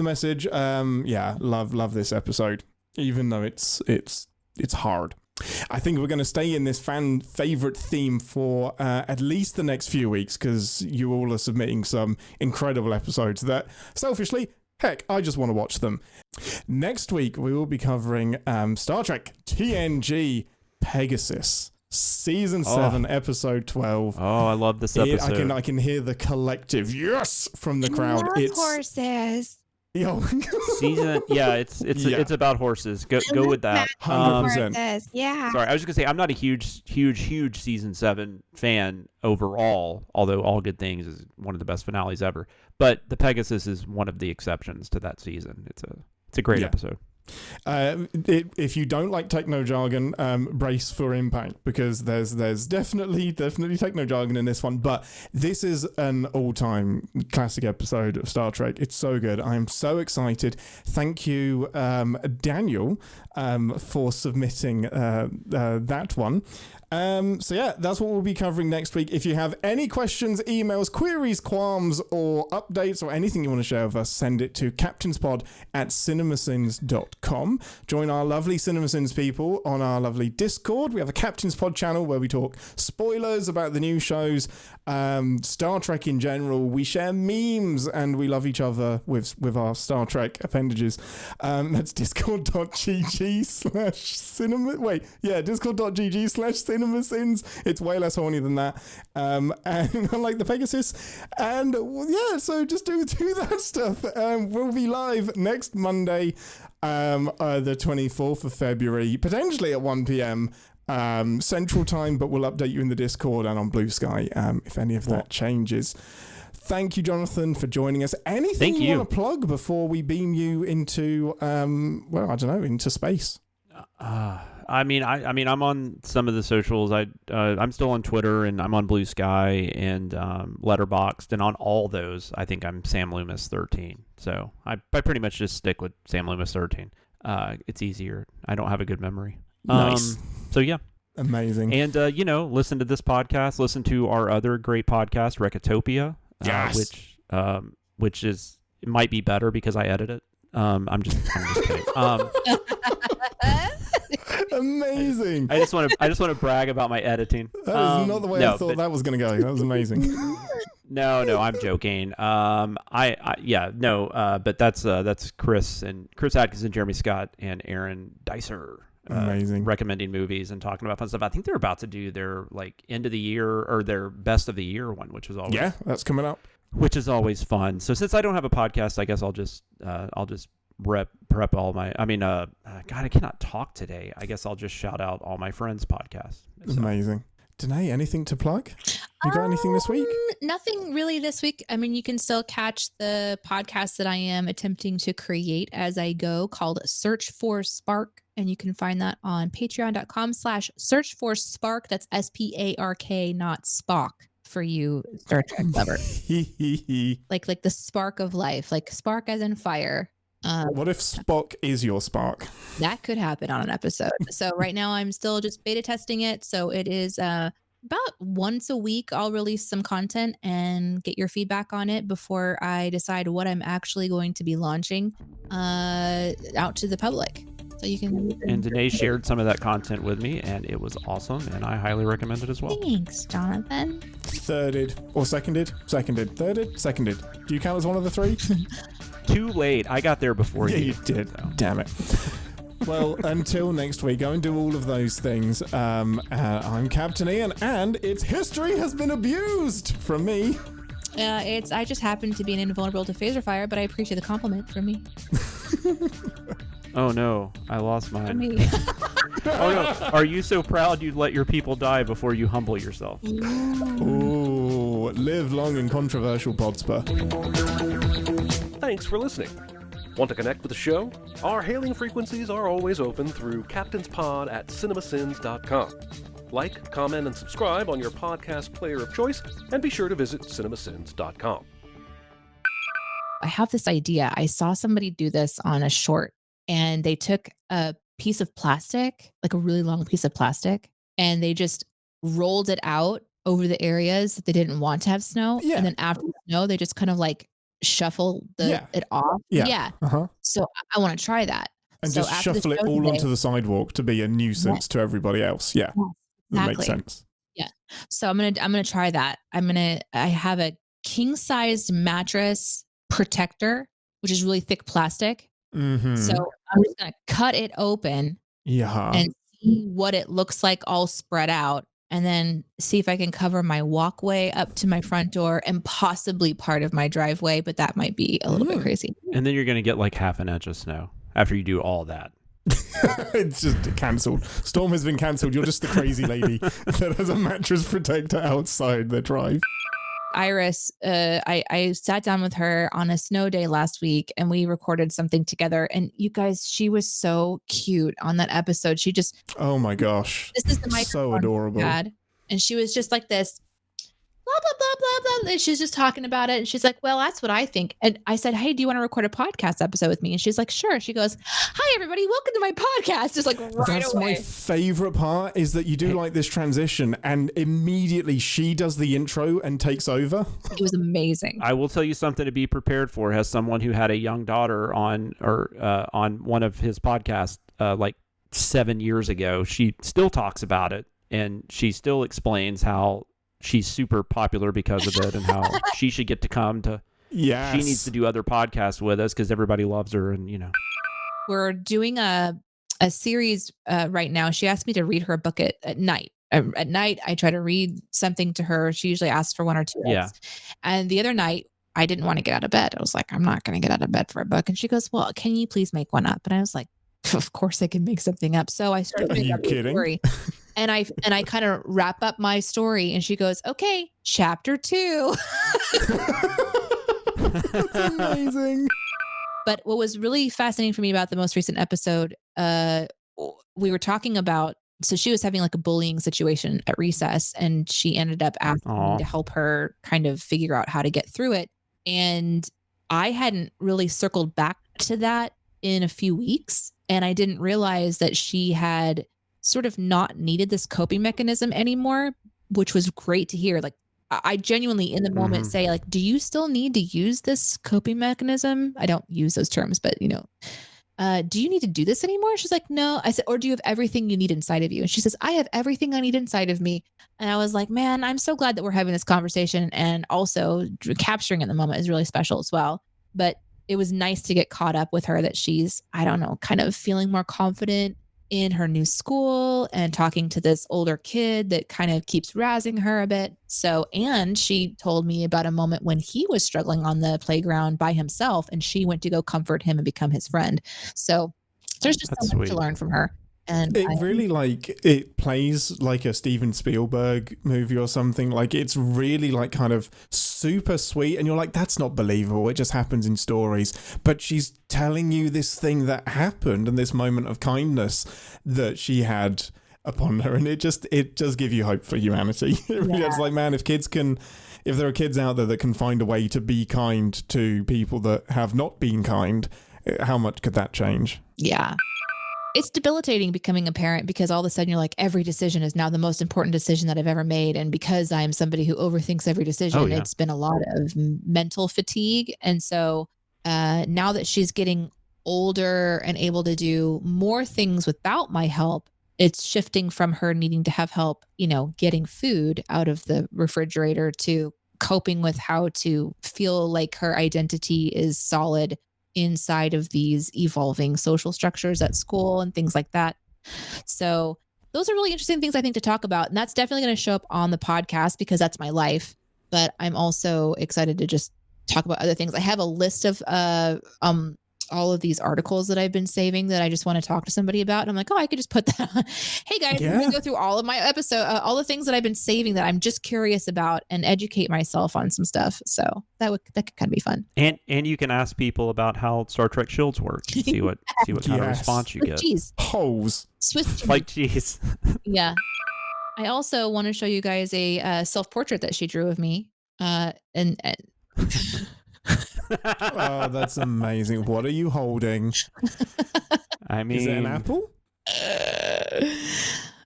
message. Yeah, love this episode, even though it's hard. I think we're going to stay in this fan favorite theme for at least the next few weeks, because you all are submitting some incredible episodes that, selfishly, heck, I just want to watch them. Next week, we will be covering Star Trek TNG Pegasus, Season 7, Episode 12. Oh, I love this episode. I can hear the collective yes from the crowd. It's horses. Yo. Season, yeah, it's about horses. Go with that. 100%. Yeah. Sorry, I was just gonna say I'm not a huge Season 7 fan overall, although All Good Things is one of the best finales ever. But the Pegasus is one of the exceptions to that season. It's a great episode. If you don't like techno jargon, brace for impact, because there's definitely techno jargon in this one, but this is an all-time classic episode of Star Trek. It's so good. I'm so excited. Thank you, Daniel, for submitting that one. So yeah, that's what we'll be covering next week. If you have any questions, emails, queries, qualms, or updates, or anything you want to share with us, send it to captainspod@cinemasins.com. Join our lovely CinemaSins people on our lovely Discord. We have a Captain's Pod channel where we talk spoilers about the new shows, Star Trek in general. We share memes and we love each other with our Star Trek appendages. That's discord.gg/CinemaSins. It's way less horny than that. And unlike the Pegasus. And yeah, so just do that stuff. We'll be live next Monday, the 24th of February, potentially at 1 p.m. Central Time, but we'll update you in the Discord and on Bluesky if any of that changes. Thank you, Jonathan, for joining us. Anything you want to plug before we beam you into, into space? I mean, I'm on some of the socials. I'm still on Twitter, and I'm on Bluesky and Letterboxd, and on all those, I think I'm Sam Loomis 13. So I pretty much just stick with Sam Loomis 13. It's easier. I don't have a good memory. Nice. So yeah. Amazing. And listen to this podcast. Listen to our other great podcast, Recotopia, which is it might be better because I edit it. I'm just kidding. Amazing. I just want to brag about my editing. That is not the way I thought that was going to go. That was amazing. No, I'm joking. But that's Chris Atkinson, Jeremy Scott, and Aaron Dicer. Amazing. Recommending movies and talking about fun stuff. I think they're about to do their end of the year or their best of the year one, which is always that's coming up. Which is always fun. So since I don't have a podcast, I guess I'll just prep all my. God, I cannot talk today. I guess I'll just shout out all my friends' podcasts. So. Amazing. Deneé, anything to plug? You got anything this week? Nothing really this week. I mean, you can still catch the podcast that I am attempting to create as I go called Search for Spark. And you can find that on patreon.com/searchforspark. That's SPARK, not Spock for you Star Trek lovers. like the spark of life, like spark as in fire. What if Spock is your spark? That could happen on an episode. So right now I'm still just beta testing it. So it is about once a week I'll release some content and get your feedback on it before I decide what I'm actually going to be launching out to the public. So you can. And Deneé shared some of that content with me, and it was awesome, and I highly recommend it as well. Thanks, Jonathan. Thirded or seconded? Seconded. Thirded? Seconded. Do you count as one of the three? Too late. I got there before you. Yeah, you did. So. Damn it. Well, until next week, go and do all of those things. I'm Captain Ian, and its history has been abused from me. I just happen to be an invulnerable to phaser fire, but I appreciate the compliment from me. Oh no, I lost mine. Oh no, are you so proud you'd let your people die before you humble yourself? Ooh, live long and controversial, Podsper. Thanks for listening. Want to connect with the show? Our hailing frequencies are always open through captainspod@cinemasins.com. Like, comment, and subscribe on your podcast player of choice, and be sure to visit cinemasins.com. I have this idea. I saw somebody do this on a short, and they took a piece of plastic, like a really long piece of plastic, and they just rolled it out over the areas that they didn't want to have snow. Yeah. And then after the snow, they just kind of like shuffle it off. Yeah. Uh-huh. So I want to try that. And So just after the shuffle it show all today- onto the sidewalk to be a nuisance to everybody else. Yeah. That makes Exactly. sense. Yeah. So I'm gonna try that. I have a king-sized mattress protector, which is really thick plastic. Mm-hmm. So I'm just gonna cut it open Yeah. and see what it looks like all spread out, and then see if I can cover my walkway up to my front door and possibly part of my driveway, but that might be a little bit crazy. And then you're going to get like half an inch of snow after you do all that. It's just cancelled. Storm has been cancelled. You're just the crazy lady that has a mattress protector outside the drive. Iris, I sat down with her on a snow day last week and we recorded something together. And you guys, she was so cute on that episode. She just, Oh my gosh. this is the microphone So adorable. she had. And she was just like this, blah, blah, blah, blah, blah. And she's just talking about it. And she's like, well, that's what I think. And I said, hey, do you want to record a podcast episode with me? And she's like, sure. She goes, hi, everybody. Welcome to my podcast. Just like right That's away. my favorite part is that you do like this transition and immediately she does the intro and takes over. It was amazing. I will tell you something to be prepared for. As someone who had a young daughter on one of his podcasts like 7 years ago, she still talks about it and she still explains how she's super popular because of it and how she should get to come to. Yes. She needs to do other podcasts with us because everybody loves her, and We're doing a series right now. She asked me to read her a book at night. At night, I try to read something to her. She usually asks for 1 or 2 Yeah. books. And the other night, I didn't want to get out of bed. I was like, I'm not going to get out of bed for a book. And she goes, well, can you please make one up? And I was like, of course I can make something up. So I started Are making you up a kidding? story. And I kind of wrap up my story. And she goes, okay, chapter 2. That's amazing. But what was really fascinating for me about the most recent episode, we were talking about, so she was having like a bullying situation at recess and she ended up asking me to help her kind of figure out how to get through it. And I hadn't really circled back to that in a few weeks. And I didn't realize that she had sort of not needed this coping mechanism anymore, which was great to hear. Like, I genuinely in the moment say, like, do you still need to use this coping mechanism? I don't use those terms, but do you need to do this anymore? She's like, no. I said, or do you have everything you need inside of you? And she says, I have everything I need inside of me. And I was like, man, I'm so glad that we're having this conversation. And also capturing it in the moment is really special as well. But it was nice to get caught up with her that she's, I don't know, kind of feeling more confident in her new school and talking to this older kid that kind of keeps razzing her a bit. So, and she told me about a moment when he was struggling on the playground by himself and she went to go comfort him and become his friend. So there's just so much to learn from her. And it really it plays like a Steven Spielberg movie or something. Like it's really like kind of super sweet and you're like, that's not believable. It just happens in stories. But she's telling you this thing that happened and this moment of kindness that she had upon her. And it does give you hope for humanity. It's like, man, if there are kids out there that can find a way to be kind to people that have not been kind, how much could that change? Yeah. It's debilitating becoming a parent because all of a sudden you're like, every decision is now the most important decision that I've ever made. And because I'm somebody who overthinks every decision, it's been a lot of mental fatigue. And so now that she's getting older and able to do more things without my help, it's shifting from her needing to have help, getting food out of the refrigerator to coping with how to feel like her identity is solid inside of these evolving social structures at school and things like that. So those are really interesting things I think to talk about. And that's definitely going to show up on the podcast because that's my life. But I'm also excited to just talk about other things. I have a list of all of these articles that I've been saving that I just want to talk to somebody about. And I'm like, I could just put that on. Hey guys, I'm going to go through all of my episode, all the things that I've been saving that I'm just curious about and educate myself on some stuff. So that could kind of be fun. And you can ask people about how Star Trek shields work. See what kind of response you get. Cheese. Holes. Swiss cheese. Like cheese. Yeah. I also want to show you guys a self-portrait that she drew of me. And Oh, that's amazing. What are you holding? I mean, is it an apple?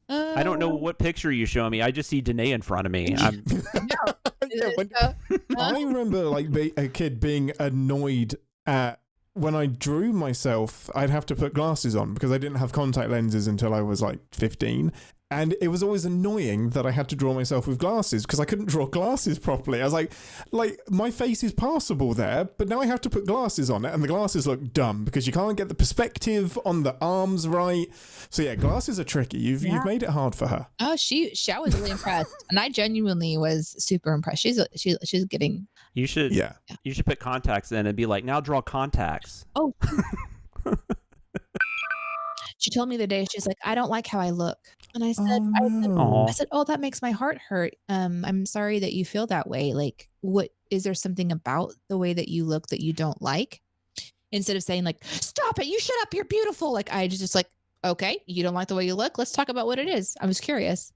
I don't know what picture you're showing me. I just see Deneé in front of me. I remember like a kid being annoyed at when I drew myself. I'd have to put glasses on because I didn't have contact lenses until I was like 15. And it was always annoying that I had to draw myself with glasses because I couldn't draw glasses properly. I was like my face is passable there, but now I have to put glasses on it, and the glasses look dumb because you can't get the perspective on the arms right. So yeah, glasses are tricky. You've made it hard for her. Oh, I was really impressed, and I genuinely was super impressed. She's getting. You should put contacts in and be like, now draw contacts. Oh. She told me the day, she's like, I don't like how I look. And I said, I said, oh, that makes my heart hurt. I'm sorry that you feel that way. Like, what is there something about the way that you look that you don't like? Instead of saying like, stop it, you shut up, you're beautiful. Like, I just like, okay, you don't like the way you look. Let's talk about what it is. I was curious.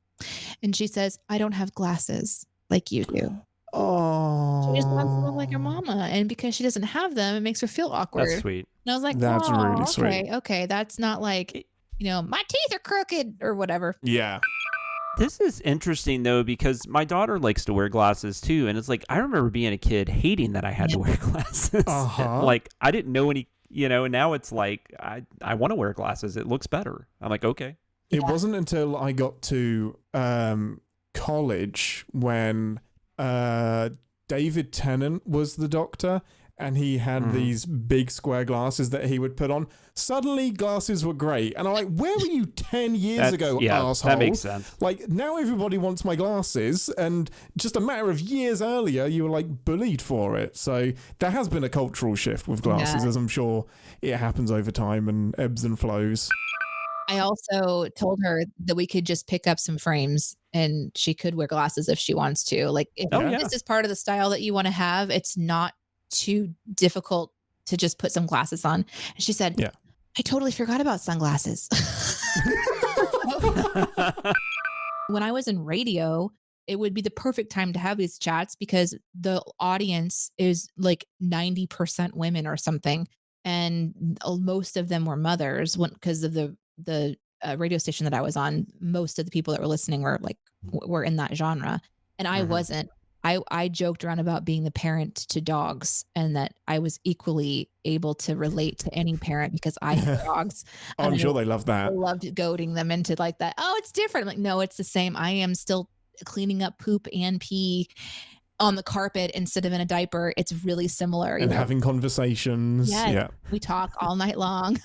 And she says, I don't have glasses like you do. Oh, she just wants to look like her mama, and because she doesn't have them, it makes her feel awkward. That's sweet. And I was like, that's really sweet. Okay, that's not like, my teeth are crooked or whatever. Yeah. This is interesting though, because my daughter likes to wear glasses too, and it's like I remember being a kid hating that I had to wear glasses. Like I didn't know any, and now it's like I want to wear glasses. It looks better. I'm like, okay. It wasn't until I got to college when David Tennant was the Doctor, and he had these big square glasses that he would put on. Suddenly, glasses were great. And I'm like, where were you 10 years ago, asshole? That makes sense. Like, now everybody wants my glasses, and just a matter of years earlier, you were, like, bullied for it. So there has been a cultural shift with glasses, as I'm sure it happens over time and ebbs and flows. I also told her that we could just pick up some frames and she could wear glasses if she wants to. Like, if this is part of the style that you want to have, it's not too difficult to just put some glasses on. And she said, I totally forgot about sunglasses. When I was in radio, it would be the perfect time to have these chats because the audience is like 90% women or something. And most of them were mothers because of the radio station that I was on. Most of the people that were listening were in that genre. And I wasn't. I joked around about being the parent to dogs and that I was equally able to relate to any parent because I have dogs. I'm sure they love that. I loved goading them into like that. Oh, it's different. I'm like, no, it's the same. I am still cleaning up poop and pee on the carpet instead of in a diaper. It's really similar. And having conversations. Yes, yeah. We talk all night long.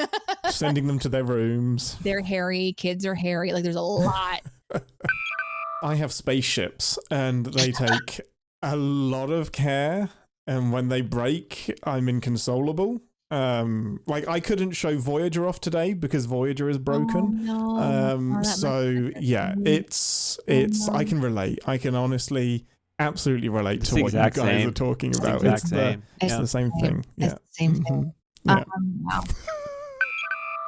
Sending them to their rooms. They're hairy. Kids are hairy. Like there's a lot. I have spaceships and they take a lot of care, and when they break, I'm inconsolable. Like I couldn't show Voyager off today because Voyager is broken. It's I can relate. I can honestly absolutely relate to what you guys are talking about. It's the same thing. It's the same thing. Yeah. Wow.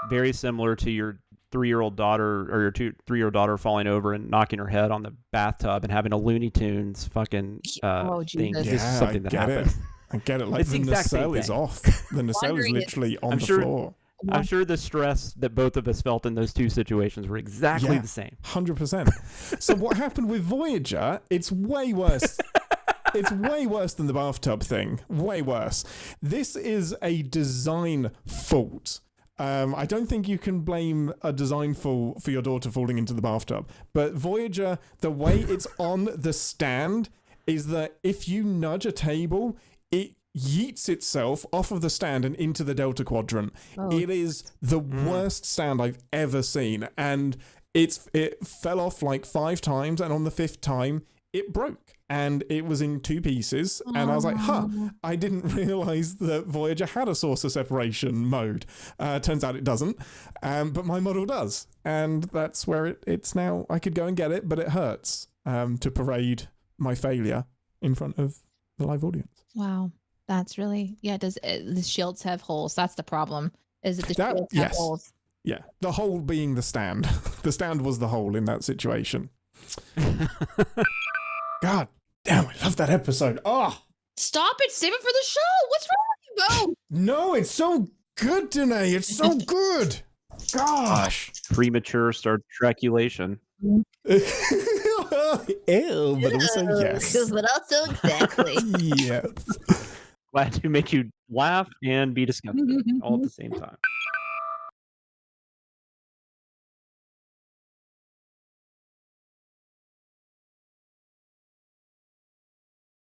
Very similar to your 3-year-old daughter or your 3-year-old daughter falling over and knocking her head on the bathtub and having a Looney Tunes fucking thing. Yeah, This is something that happened. I get it. Like the nacelle is off. The nacelle is literally on the floor. I'm sure the stress that both of us felt in those two situations were exactly the same. 100%. So what happened with Voyager, it's way worse. It's way worse than the bathtub thing. Way worse. This is a design fault. I don't think you can blame a design fault for your daughter falling into the bathtub. But Voyager, the way it's on the stand is that if you nudge a table, it yeets itself off of the stand and into the Delta Quadrant. It is the worst stand I've ever seen. And it fell off like 5 times, and on the 5th time, it broke. And it was in 2 pieces. And I was like, I didn't realize that Voyager had a saucer separation mode. Turns out it doesn't. But my model does. And that's where it's now. I could go and get it, but it hurts to parade my failure in front of the live audience. Wow. That's really, does the shields have holes? That's the problem. Is it the shields have holes? Yeah. The hole being the stand. The stand was the hole in that situation. God damn, I love that episode. Oh, stop it. Save it for the show. What's wrong with you, Bo? No, it's so good, Deneé. It's so good. gosh. Premature Star Trekulation. Ew, but also yes. But also exactly. Yes. Glad to make you laugh and be disgusted all at the same time.